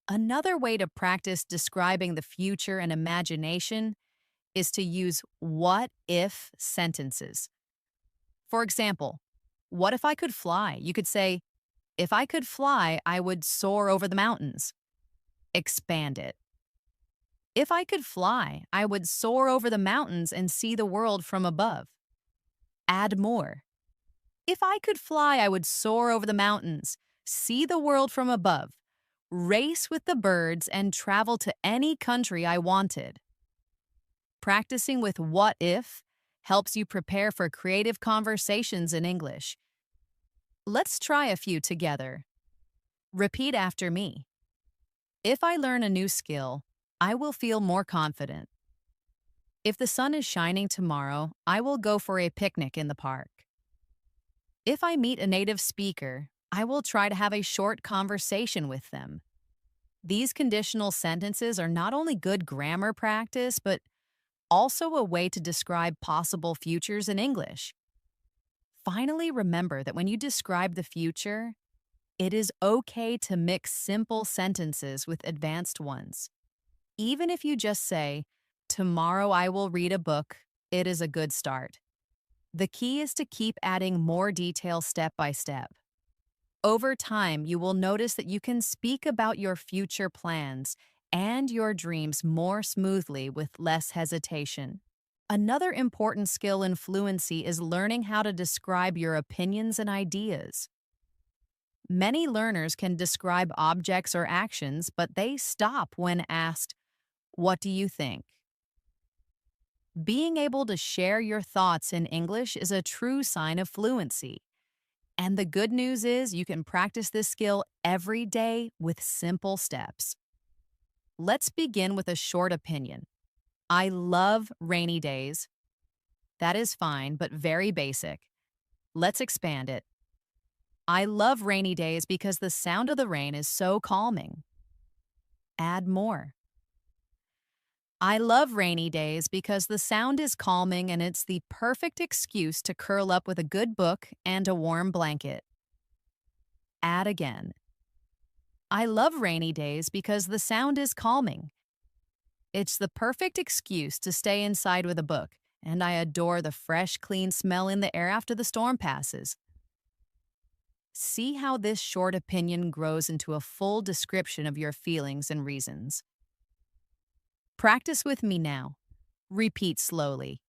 Another way to practice describing the future and imagination is to use what-if sentences. For example, what if I could fly? You could say, if I could fly, I would soar over the mountains. Expand it. If I could fly, I would soar over the mountains and see the world from above. Add more. If I could fly, I would soar over the mountains, see the world from above, race with the birds, and travel to any country I wanted. Practicing with what if helps you prepare for creative conversations in English. Let's try a few together. Repeat after me. If I learn a new skill, I will feel more confident. If the sun is shining tomorrow, I will go for a picnic in the park. If I meet a native speaker, I will try to have a short conversation with them. These conditional sentences are not only good grammar practice, but also a way to describe possible futures in English. Finally, remember that when you describe the future, it is okay to mix simple sentences with advanced ones. Even if you just say, "Tomorrow I will read a book," it is a good start. The key is to keep adding more detail step by step. Over time, you will notice that you can speak about your future plans and your dreams more smoothly with less hesitation. Another important skill in fluency is learning how to describe your opinions and ideas. Many learners can describe objects or actions, but they stop when asked, "What do you think?" Being able to share your thoughts in English is a true sign of fluency. And the good news is you can practice this skill every day with simple steps. Let's begin with a short opinion. I love rainy days. That is fine, but very basic. Let's expand it. I love rainy days because the sound of the rain is so calming. Add more. I love rainy days because the sound is calming and it's the perfect excuse to curl up with a good book and a warm blanket. Add again. I love rainy days because the sound is calming. It's the perfect excuse to stay inside with a book, and I adore the fresh, clean smell in the air after the storm passes. See how this short opinion grows into a full description of your feelings and reasons. Practice with me now. Repeat slowly.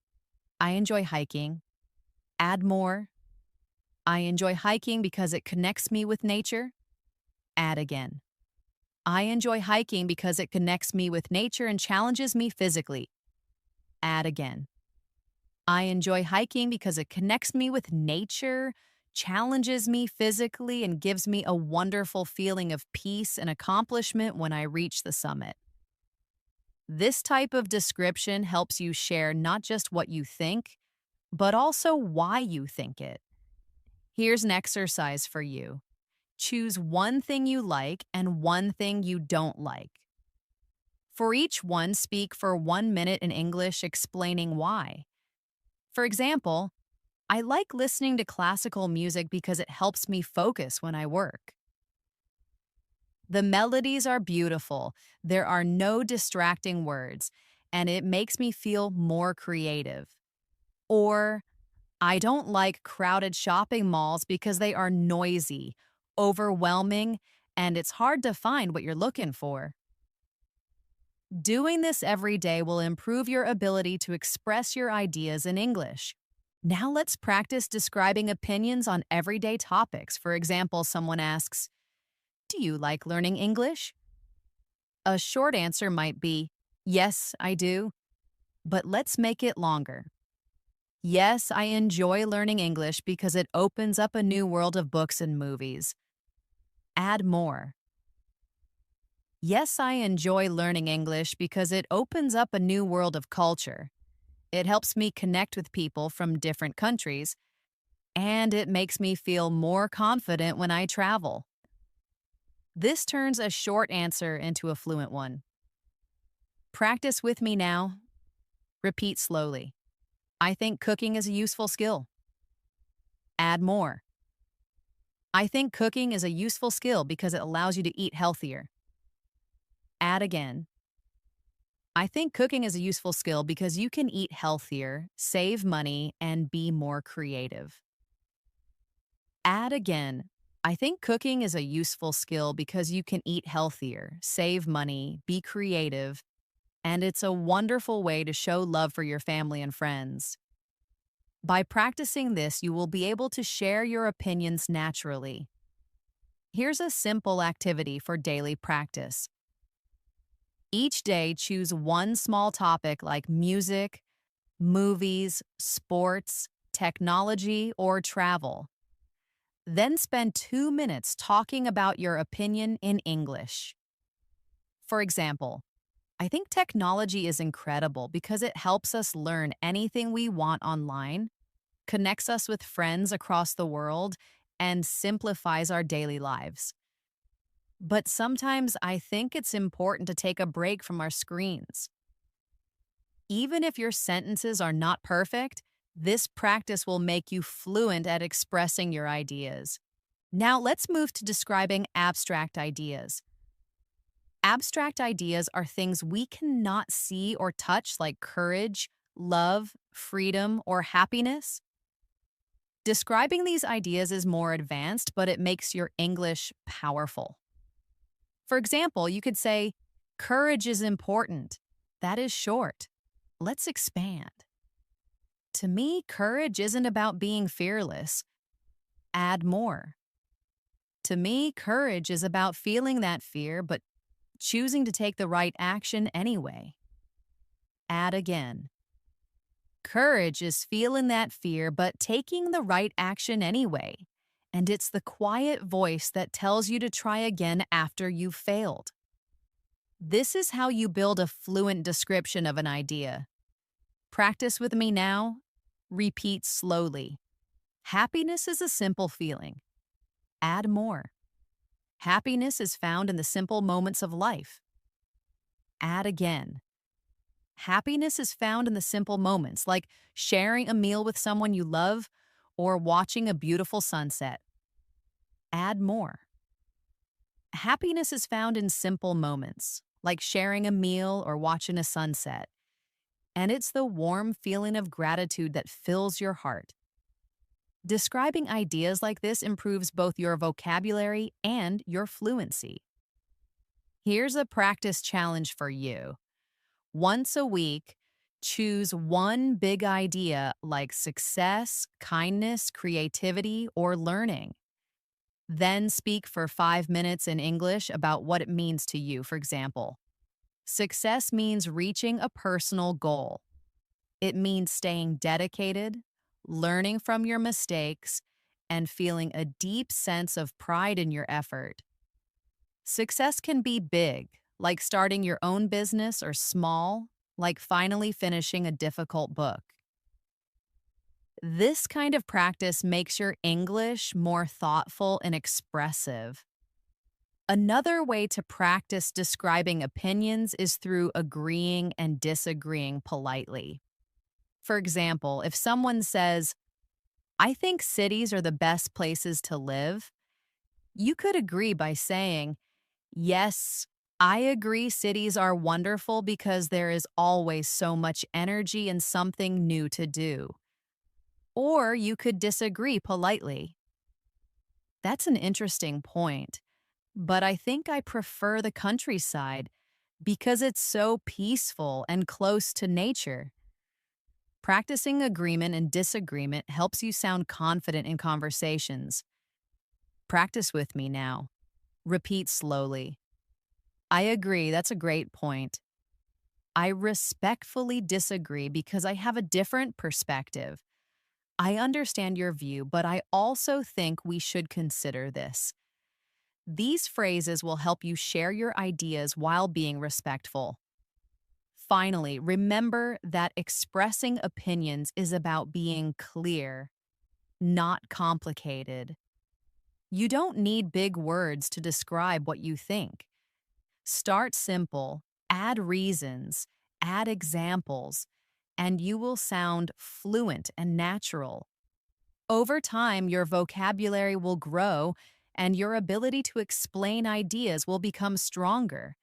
I enjoy hiking. Add more. I enjoy hiking because it connects me with nature. Add again. I enjoy hiking because it connects me with nature and challenges me physically. Add again. I enjoy hiking because it connects me with nature, challenges me physically, and gives me a wonderful feeling of peace and accomplishment when I reach the summit. This type of description helps you share not just what you think, but also why you think it. Here's an exercise for you. Choose one thing you like and one thing you don't like. For each one, speak for 1 minute in English explaining why. For example, I like listening to classical music because it helps me focus when I work. The melodies are beautiful, there are no distracting words, and it makes me feel more creative. Or, I don't like crowded shopping malls because they are noisy, overwhelming, and it's hard to find what you're looking for. Doing this every day will improve your ability to express your ideas in English. Now let's practice describing opinions on everyday topics. For example, someone asks, "Do you like learning English?" A short answer might be, "Yes, I do." But let's make it longer. Yes, I enjoy learning English because it opens up a new world of books and movies. Add more. Yes, I enjoy learning English because it opens up a new world of culture. It helps me connect with people from different countries, and it makes me feel more confident when I travel. This turns a short answer into a fluent one. Practice with me now. Repeat slowly. I think cooking is a useful skill. Add more. I think cooking is a useful skill because it allows you to eat healthier. Add again. I think cooking is a useful skill because you can eat healthier, save money, and be more creative. Add again. I think cooking is a useful skill because you can eat healthier, save money, be creative, and it's a wonderful way to show love for your family and friends. By practicing this, you will be able to share your opinions naturally. Here's a simple activity for daily practice. Each day, choose one small topic like music, movies, sports, technology, or travel. Then spend 2 minutes talking about your opinion in English. For example, I think technology is incredible because it helps us learn anything we want online, connects us with friends across the world, and simplifies our daily lives. But sometimes I think it's important to take a break from our screens. Even if your sentences are not perfect, this practice will make you fluent at expressing your ideas. Now let's move to describing abstract ideas. Abstract ideas are things we cannot see or touch, like courage, love, freedom, or happiness. Describing these ideas is more advanced, but it makes your English powerful. For example, you could say, courage is important. That is short. Let's expand. To me, courage isn't about being fearless. Add more. To me, courage is about feeling that fear, but choosing to take the right action anyway. Add again. Courage is feeling that fear, but taking the right action anyway. And it's the quiet voice that tells you to try again after you've failed. This is how you build a fluent description of an idea. Practice with me now. Repeat slowly. Happiness is a simple feeling. Add more. Happiness is found in the simple moments of life. Add again. Happiness is found in the simple moments, like sharing a meal with someone you love or watching a beautiful sunset. Add more. Happiness is found in simple moments, like sharing a meal or watching a sunset. And it's the warm feeling of gratitude that fills your heart. Describing ideas like this improves both your vocabulary and your fluency. Here's a practice challenge for you. Once a week, choose one big idea like success, kindness, creativity, or learning. Then speak for 5 minutes in English about what it means to you. For example, success means reaching a personal goal. It means staying dedicated, learning from your mistakes, and feeling a deep sense of pride in your effort. Success can be big, like starting your own business, or small, like finally finishing a difficult book. This kind of practice makes your English more thoughtful and expressive. Another way to practice describing opinions is through agreeing and disagreeing politely. For example, if someone says, I think cities are the best places to live, you could agree by saying, yes, I agree cities are wonderful because there is always so much energy and something new to do. Or you could disagree politely. That's an interesting point, but I think I prefer the countryside because it's so peaceful and close to nature. Practicing agreement and disagreement helps you sound confident in conversations. Practice with me now. Repeat slowly. I agree, that's a great point. I respectfully disagree because I have a different perspective. I understand your view, but I also think we should consider this. These phrases will help you share your ideas while being respectful. Finally, remember that expressing opinions is about being clear, not complicated. You don't need big words to describe what you think. Start simple, add reasons, add examples, and you will sound fluent and natural. Over time, your vocabulary will grow and your ability to explain ideas will become stronger.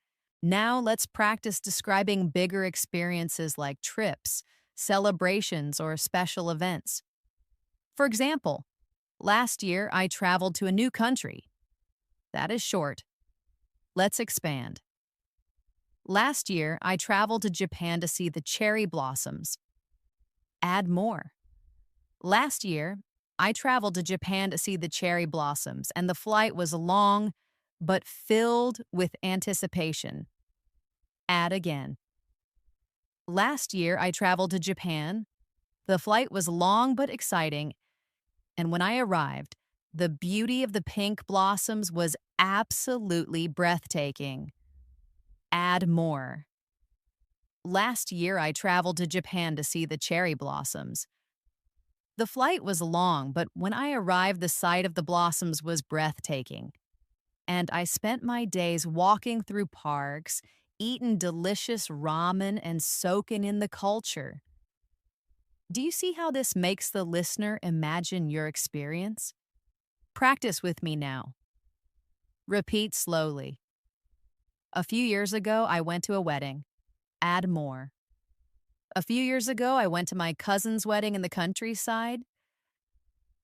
Now let's practice describing bigger experiences like trips, celebrations, or special events. For example, last year I traveled to a new country. That is short. Let's expand. Last year I traveled to Japan to see the cherry blossoms. Add more. Last year, I traveled to Japan to see the cherry blossoms, and the flight was long but filled with anticipation. Add again. Last year, I traveled to Japan. The flight was long but exciting, and when I arrived, the beauty of the pink blossoms was absolutely breathtaking. Add more. Last year, I traveled to Japan to see the cherry blossoms. The flight was long, but when I arrived, the sight of the blossoms was breathtaking. And I spent my days walking through parks, eating delicious ramen, and soaking in the culture. Do you see how this makes the listener imagine your experience? Practice with me now. Repeat slowly. A few years ago, I went to a wedding. Add more. A few years ago, I went to my cousin's wedding in the countryside.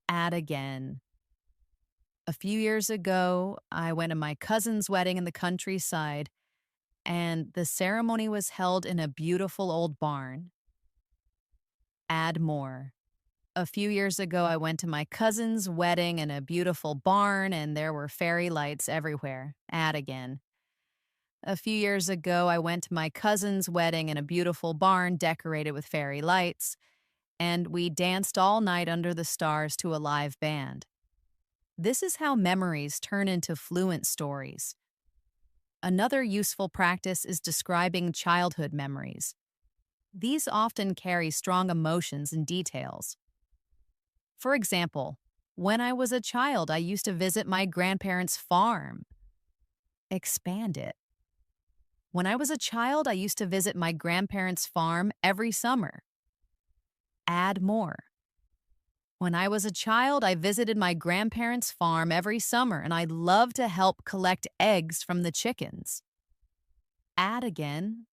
Add again. A few years ago, I went to my cousin's wedding in the countryside, and the ceremony was held in a beautiful old barn. Add more. A few years ago, I went to my cousin's wedding in a beautiful barn, and there were fairy lights everywhere. Add again. A few years ago, I went to my cousin's wedding in a beautiful barn decorated with fairy lights, and we danced all night under the stars to a live band. This is how memories turn into fluent stories. Another useful practice is describing childhood memories. These often carry strong emotions and details. For example, when I was a child, I used to visit my grandparents' farm. Expand it. When I was a child, I used to visit my grandparents' farm every summer. Add more. When I was a child, I visited my grandparents' farm every summer, and I loved to help collect eggs from the chickens. Add again.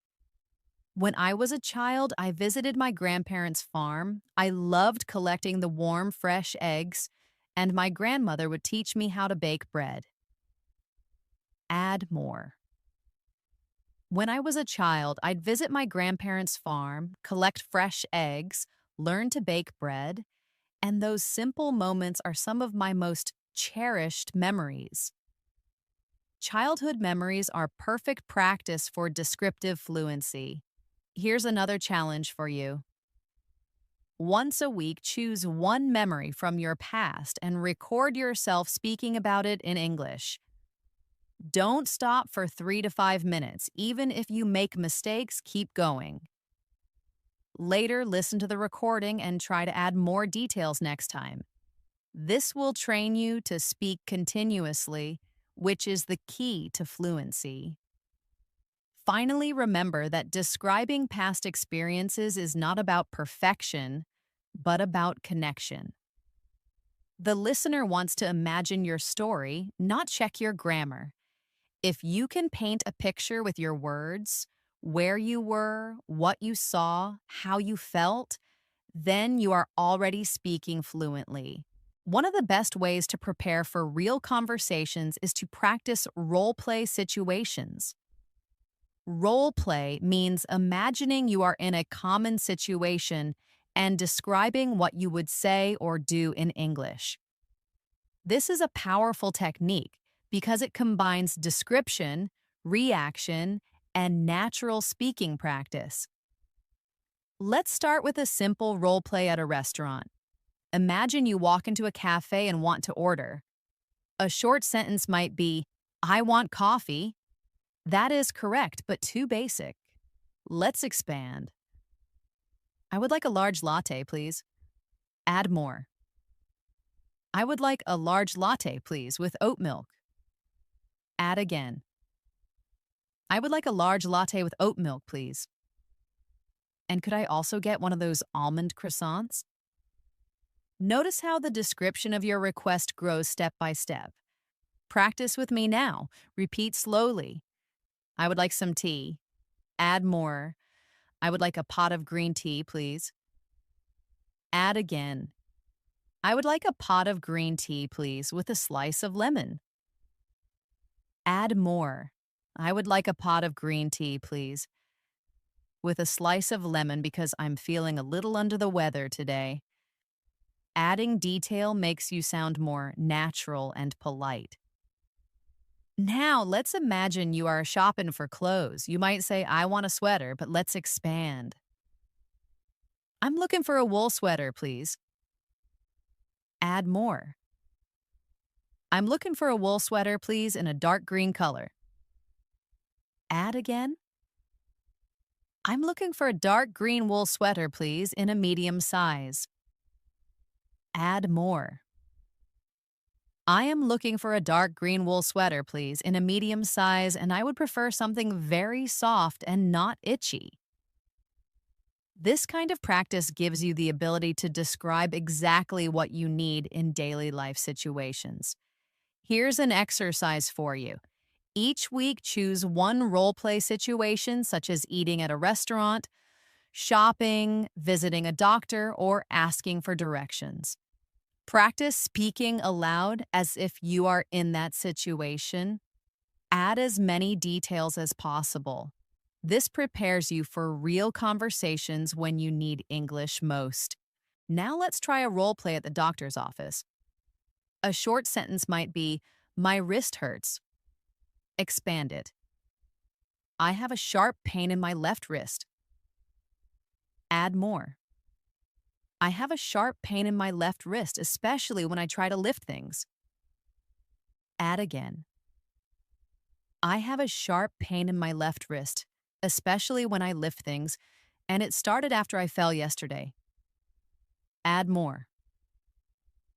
When I was a child, I visited my grandparents' farm. I loved collecting the warm, fresh eggs, and my grandmother would teach me how to bake bread. Add more. When I was a child, I'd visit my grandparents' farm, collect fresh eggs, learn to bake bread, and those simple moments are some of my most cherished memories. Childhood memories are perfect practice for descriptive fluency. Here's another challenge for you. Once a week, choose one memory from your past and record yourself speaking about it in English. Don't stop for 3 to 5 minutes. Even if you make mistakes, keep going. Later, listen to the recording and try to add more details next time. This will train you to speak continuously, which is the key to fluency. Finally, remember that describing past experiences is not about perfection, but about connection. The listener wants to imagine your story, not check your grammar. If you can paint a picture with your words, where you were, what you saw, how you felt, then you are already speaking fluently. One of the best ways to prepare for real conversations is to practice role-play situations. Role-play means imagining you are in a common situation and describing what you would say or do in English. This is a powerful technique because it combines description, reaction, and natural speaking practice. Let's start with a simple role play at a restaurant. Imagine you walk into a cafe and want to order. A short sentence might be, "I want coffee." That is correct, but too basic. Let's expand. "I would like a large latte, please." Add more. "I would like a large latte, please, with oat milk." Add again. "I would like a large latte with oat milk, please. And could I also get one of those almond croissants?" Notice how the description of your request grows step by step. Practice with me now. Repeat slowly. "I would like some tea." Add more. "I would like a pot of green tea, please." Add again. "I would like a pot of green tea, please, with a slice of lemon." Add more. "I would like a pot of green tea, please, with a slice of lemon because I'm feeling a little under the weather today." Adding detail makes you sound more natural and polite. Now, let's imagine you are shopping for clothes. You might say, "I want a sweater," but let's expand. "I'm looking for a wool sweater, please." Add more. "I'm looking for a wool sweater, please, in a dark green color." Add again. I'm looking for a dark green wool sweater, please, in a medium size. Add more. I am looking for a dark green wool sweater, please, in a medium size, and I would prefer something very soft and not itchy. This kind of practice gives you the ability to describe exactly what you need in daily life situations. Here's an exercise for you. Each week, choose one role play situation, such as eating at a restaurant, shopping, visiting a doctor, or asking for directions. Practice speaking aloud as if you are in that situation. Add as many details as possible. This prepares you for real conversations when you need English most. Now let's try a role play at the doctor's office. A short sentence might be, "My wrist hurts." Expand it. "I have a sharp pain in my left wrist." Add more. "I have a sharp pain in my left wrist, especially when I try to lift things." Add again. "I have a sharp pain in my left wrist, especially when I lift things, and it started after I fell yesterday." Add more.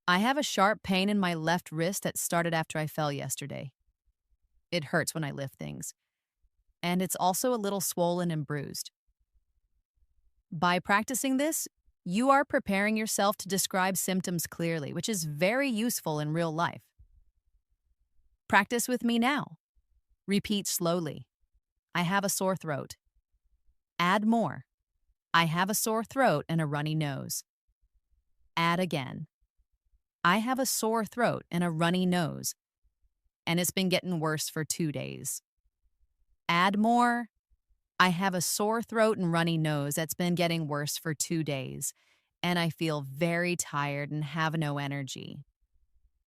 "I have a sharp pain in my left wrist that started after I fell yesterday. It hurts when I lift things, and it's also a little swollen and bruised." By practicing this, you are preparing yourself to describe symptoms clearly, which is very useful in real life. Practice with me now. Repeat slowly. "I have a sore throat." Add more. "I have a sore throat and a runny nose." Add again. "I have a sore throat and a runny nose, and it's been getting worse for 2 days." Add more. "I have a sore throat and runny nose that's been getting worse for 2 days, and I feel very tired and have no energy."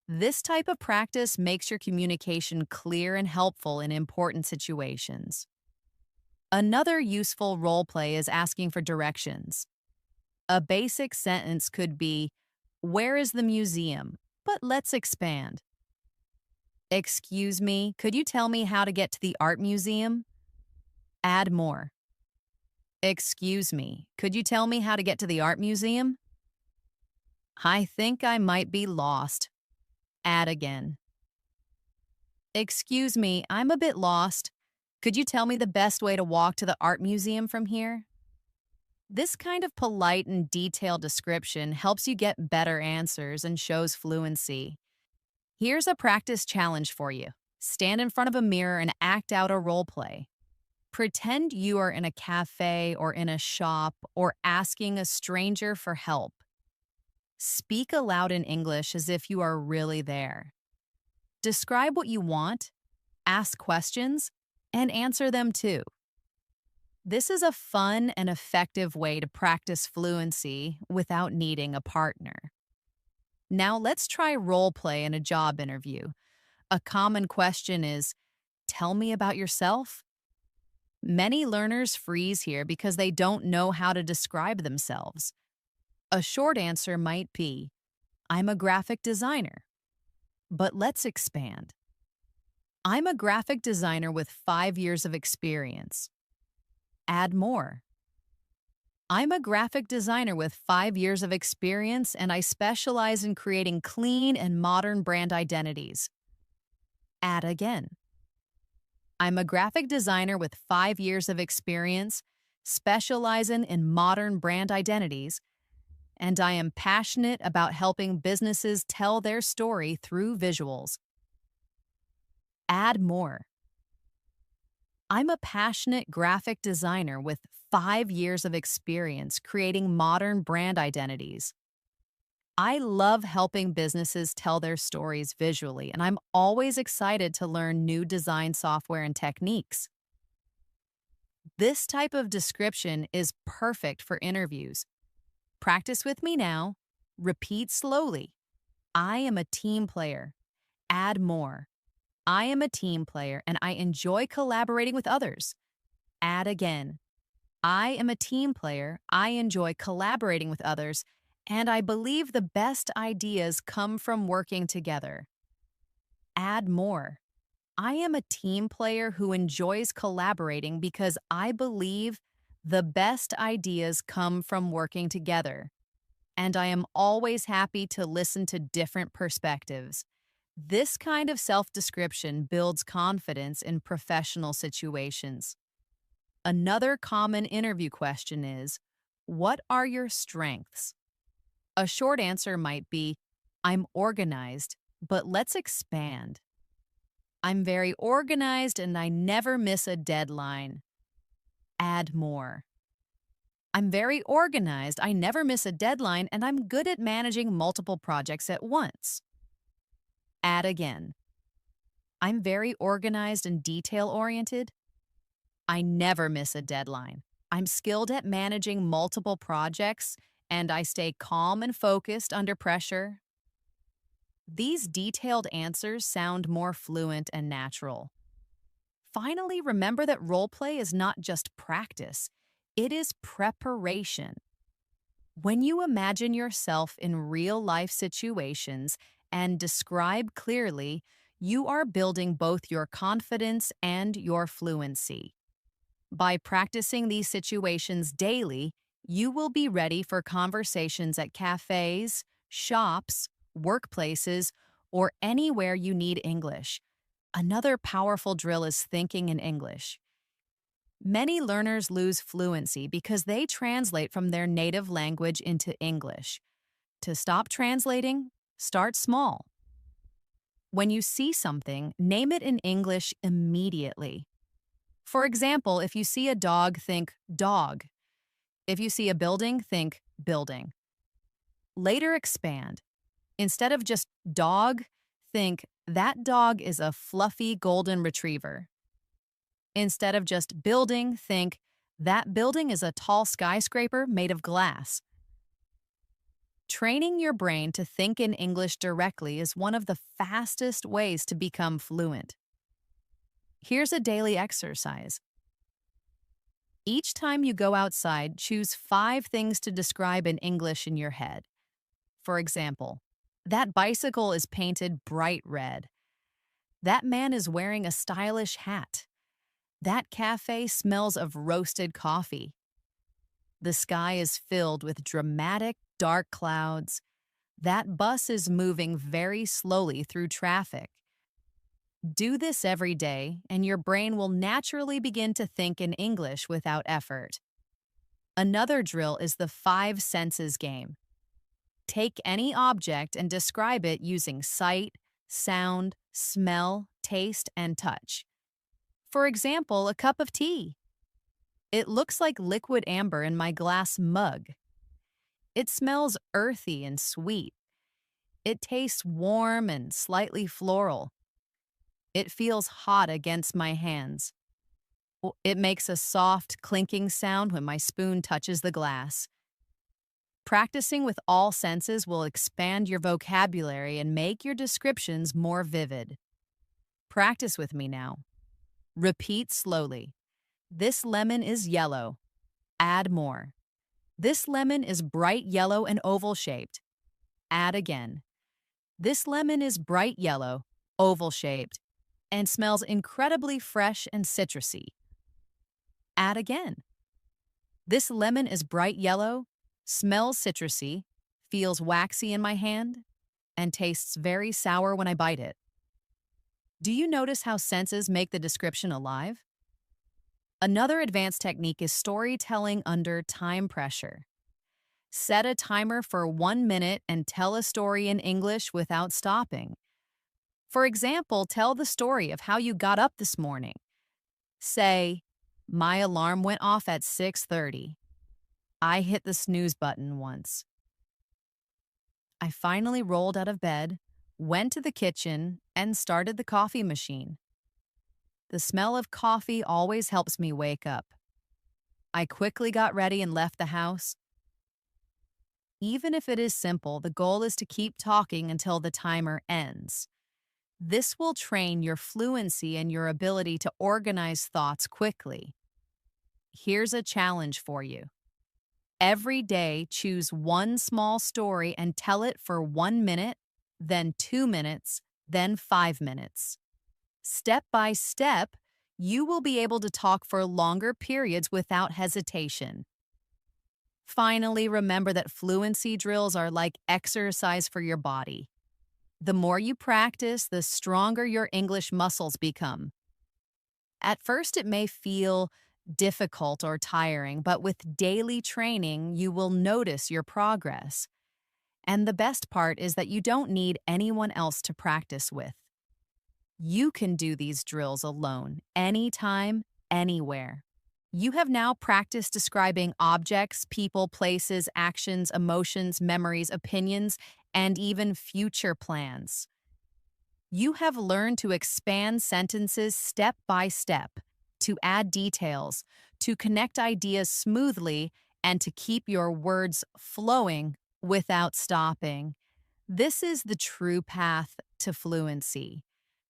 This type of practice makes your communication clear and helpful in important situations. Another useful role play is asking for directions. A basic sentence could be, "Where is the museum?" But let's expand. "Excuse me, could you tell me how to get to the art museum?" Add more. "Excuse me, could you tell me how to get to the art museum?" "I think I might be lost." Add again. "Excuse me, I'm a bit lost. Could you tell me the best way to walk to the art museum from here?" This kind of polite and detailed description helps you get better answers and shows fluency. Here's a practice challenge for you. Stand in front of a mirror and act out a role play. Pretend you are in a cafe or in a shop or asking a stranger for help. Speak aloud in English as if you are really there. Describe what you want, ask questions, and answer them too. This is a fun and effective way to practice fluency without needing a partner. Now let's try role play in a job interview. A common question is, "Tell me about yourself." Many learners freeze here because they don't know how to describe themselves. A short answer might be, "I'm a graphic designer." But let's expand. "I'm a graphic designer with 5 years of experience." Add more. "I'm a graphic designer with 5 years of experience, and I specialize in creating clean and modern brand identities." Add again. "I'm a graphic designer with 5 years of experience, specializing in modern brand identities, and I am passionate about helping businesses tell their story through visuals." Add more. "I'm a passionate graphic designer with 5 years of experience creating modern brand identities. I love helping businesses tell their stories visually, and I'm always excited to learn new design software and techniques." This type of description is perfect for interviews. Practice with me now. Repeat slowly. "I am a team player." Add more. "I am a team player and I enjoy collaborating with others." Add again. "I am a team player. I enjoy collaborating with others, and I believe the best ideas come from working together." Add more. "I am a team player who enjoys collaborating because I believe The best ideas come from working together, and I am always happy to listen to different perspectives. This kind of self description builds confidence in professional situations. Another common interview question is, what are your strengths? A short answer might be, I'm organized, but let's expand. I'm very organized and I never miss a deadline. Add more. I'm very organized, I never miss a deadline, and I'm good at managing multiple projects at once. Add again. I'm very organized and detail oriented. I never miss a deadline. I'm skilled at managing multiple projects, and I stay calm and focused under pressure. These detailed answers sound more fluent and natural. Finally, remember that role play is not just practice, it is preparation. When you imagine yourself in real life situations and describe clearly, you are building both your confidence and your fluency. By practicing these situations daily, you will be ready for conversations at cafes, shops, workplaces, or anywhere you need English. Another powerful drill is thinking in English. Many learners lose fluency because they translate from their native language into English. To stop translating, start small. When you see something, name it in English immediately. For example, if you see a dog, think dog. If you see a building, think building. Later expand. Instead of just dog, think that dog is a fluffy golden retriever. Instead of just building, think that building is a tall skyscraper made of glass. Training your brain to think in English directly is one of the fastest ways to become fluent. Here's a daily exercise. Each time you go outside, choose 5 things to describe in English in your head. For example, that bicycle is painted bright red. That man is wearing a stylish hat. That cafe smells of roasted coffee. The sky is filled with dramatic, dark clouds. That bus is moving very slowly through traffic. Do this every day, and your brain will naturally begin to think in English without effort. Another drill is the 5 senses game. Take any object and describe it using sight, sound, smell, taste, and touch. For example, a cup of tea. It looks like liquid amber in my glass mug. It smells earthy and sweet. It tastes warm and slightly floral. It feels hot against my hands. It makes a soft, clinking sound when my spoon touches the glass. Practicing with all senses will expand your vocabulary and make your descriptions more vivid. Practice with me now. Repeat slowly. This lemon is yellow. Add more. This lemon is bright yellow and oval-shaped. Add again. This lemon is bright yellow, oval-shaped, and smells incredibly fresh and citrusy. Add again. This lemon is bright yellow, smells citrusy, feels waxy in my hand, and tastes very sour when I bite it. Do you notice how senses make the description alive? Another advanced technique is storytelling under time pressure. Set a timer for 1 minute and tell a story in English without stopping. For example, tell the story of how you got up this morning. Say, my alarm went off at 6:30. I hit the snooze button once. I finally rolled out of bed, went to the kitchen, and started the coffee machine. The smell of coffee always helps me wake up. I quickly got ready and left the house. Even if it is simple, the goal is to keep talking until the timer ends. This will train your fluency and your ability to organize thoughts quickly. Here's a challenge for you. Every day, choose one small story and tell it for 1 minute, then 2 minutes, then 5 minutes. Step by step, You will be able to talk for longer periods without hesitation. Finally, remember that fluency drills are like exercise for your body. The more you practice, the stronger your English muscles become. At first, it may feel difficult or tiring, but with daily training, you will notice your progress. And the best part is that you don't need anyone else to practice with. You can do these drills alone, anytime, anywhere. You have now practiced describing objects, people, places, actions, emotions, memories, opinions, and even future plans. You have learned to expand sentences step by step, to add details, to connect ideas smoothly, and to keep your words flowing without stopping. This is the true path to fluency.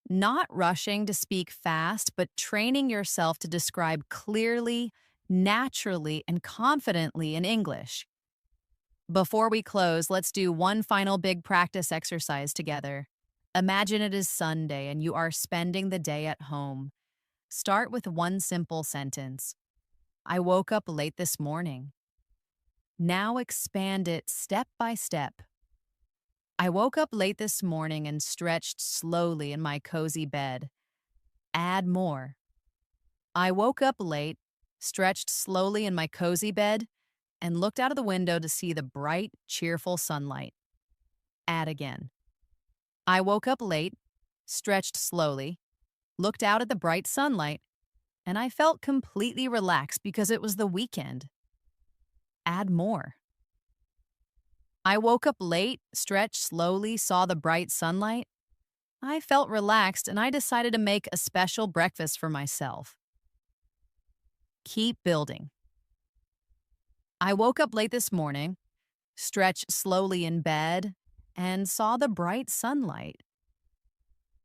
Not rushing to speak fast, but training yourself to describe clearly, naturally, and confidently in English. Before we close, let's do one final big practice exercise together. Imagine it is Sunday and you are spending the day at home. Start with one simple sentence. I woke up late this morning. Now expand it step by step. I woke up late this morning and stretched slowly in my cozy bed. Add more. I woke up late, stretched slowly in my cozy bed, and looked out of the window to see the bright, cheerful sunlight. Add again. I woke up late, stretched slowly, looked out at the bright sunlight, and I felt completely relaxed because it was the weekend. Add more. I woke up late, stretched slowly, saw the bright sunlight. I felt relaxed and I decided to make a special breakfast for myself. Keep building. I woke up late this morning, stretched slowly in bed, and saw the bright sunlight.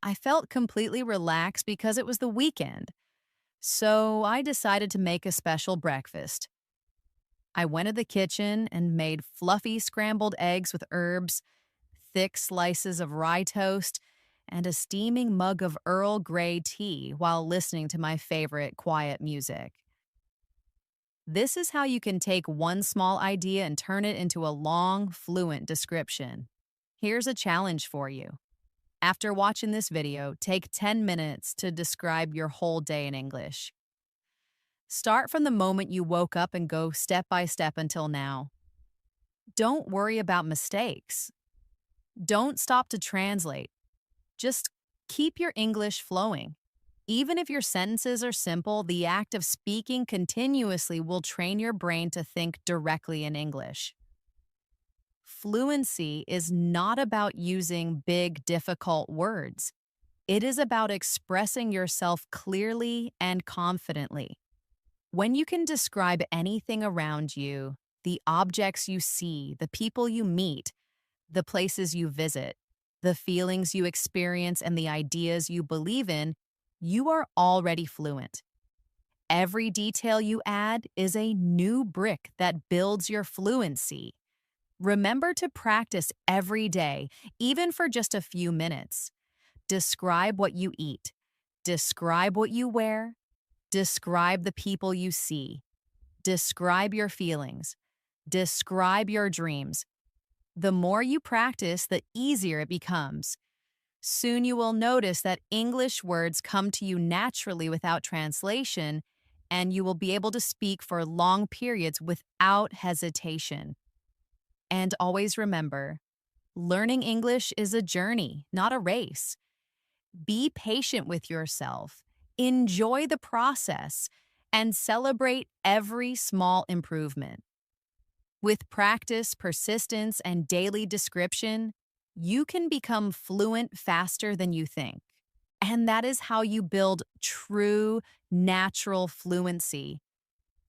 I felt completely relaxed because it was the weekend, so I decided to make a special breakfast. I went to the kitchen and made fluffy scrambled eggs with herbs, thick slices of rye toast, and a steaming mug of Earl Grey tea while listening to my favorite quiet music. This is how you can take one small idea and turn it into a long, fluent description. Here's a challenge for you. After watching this video, take 10 minutes to describe your whole day in English. Start from the moment you woke up and go step by step until now. Don't worry about mistakes. Don't stop to translate. Just keep your English flowing. Even if your sentences are simple, the act of speaking continuously will train your brain to think directly in English. Fluency is not about using big, difficult words. It is about expressing yourself clearly and confidently. When you can describe anything around you, the objects you see, the people you meet, the places you visit, the feelings you experience, and the ideas you believe in, you are already fluent. Every detail you add is a new brick that builds your fluency. Remember to practice every day, even for just a few minutes. Describe what you eat. Describe what you wear. Describe the people you see. Describe your feelings. Describe your dreams. The more you practice, the easier it becomes. Soon you will notice that English words come to you naturally without translation, and you will be able to speak for long periods without hesitation. And always remember, learning English is a journey, not a race. Be patient with yourself, enjoy the process, and celebrate every small improvement. With practice, persistence, and daily description, you can become fluent faster than you think. And that is how you build true, natural fluency.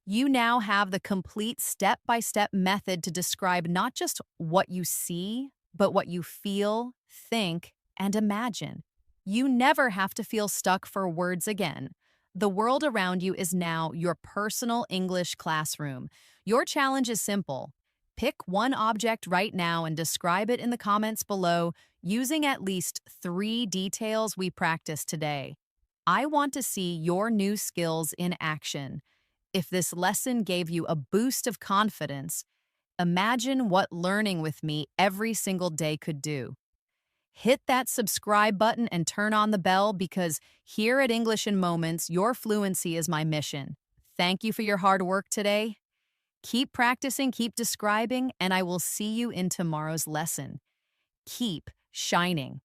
You now have the complete step-by-step method to describe not just what you see, but what you feel, think, and imagine. You never have to feel stuck for words again. The world around you is now your personal English classroom. Your challenge is simple. Pick one object right now and describe it in the comments below using at least 3 details we practiced today. I want to see your new skills in action. If this lesson gave you a boost of confidence, imagine what learning with me every single day could do. Hit that subscribe button and turn on the bell because here at English in Moments, your fluency is my mission. Thank you for your hard work today. Keep practicing, keep describing, and I will see you in tomorrow's lesson. Keep shining.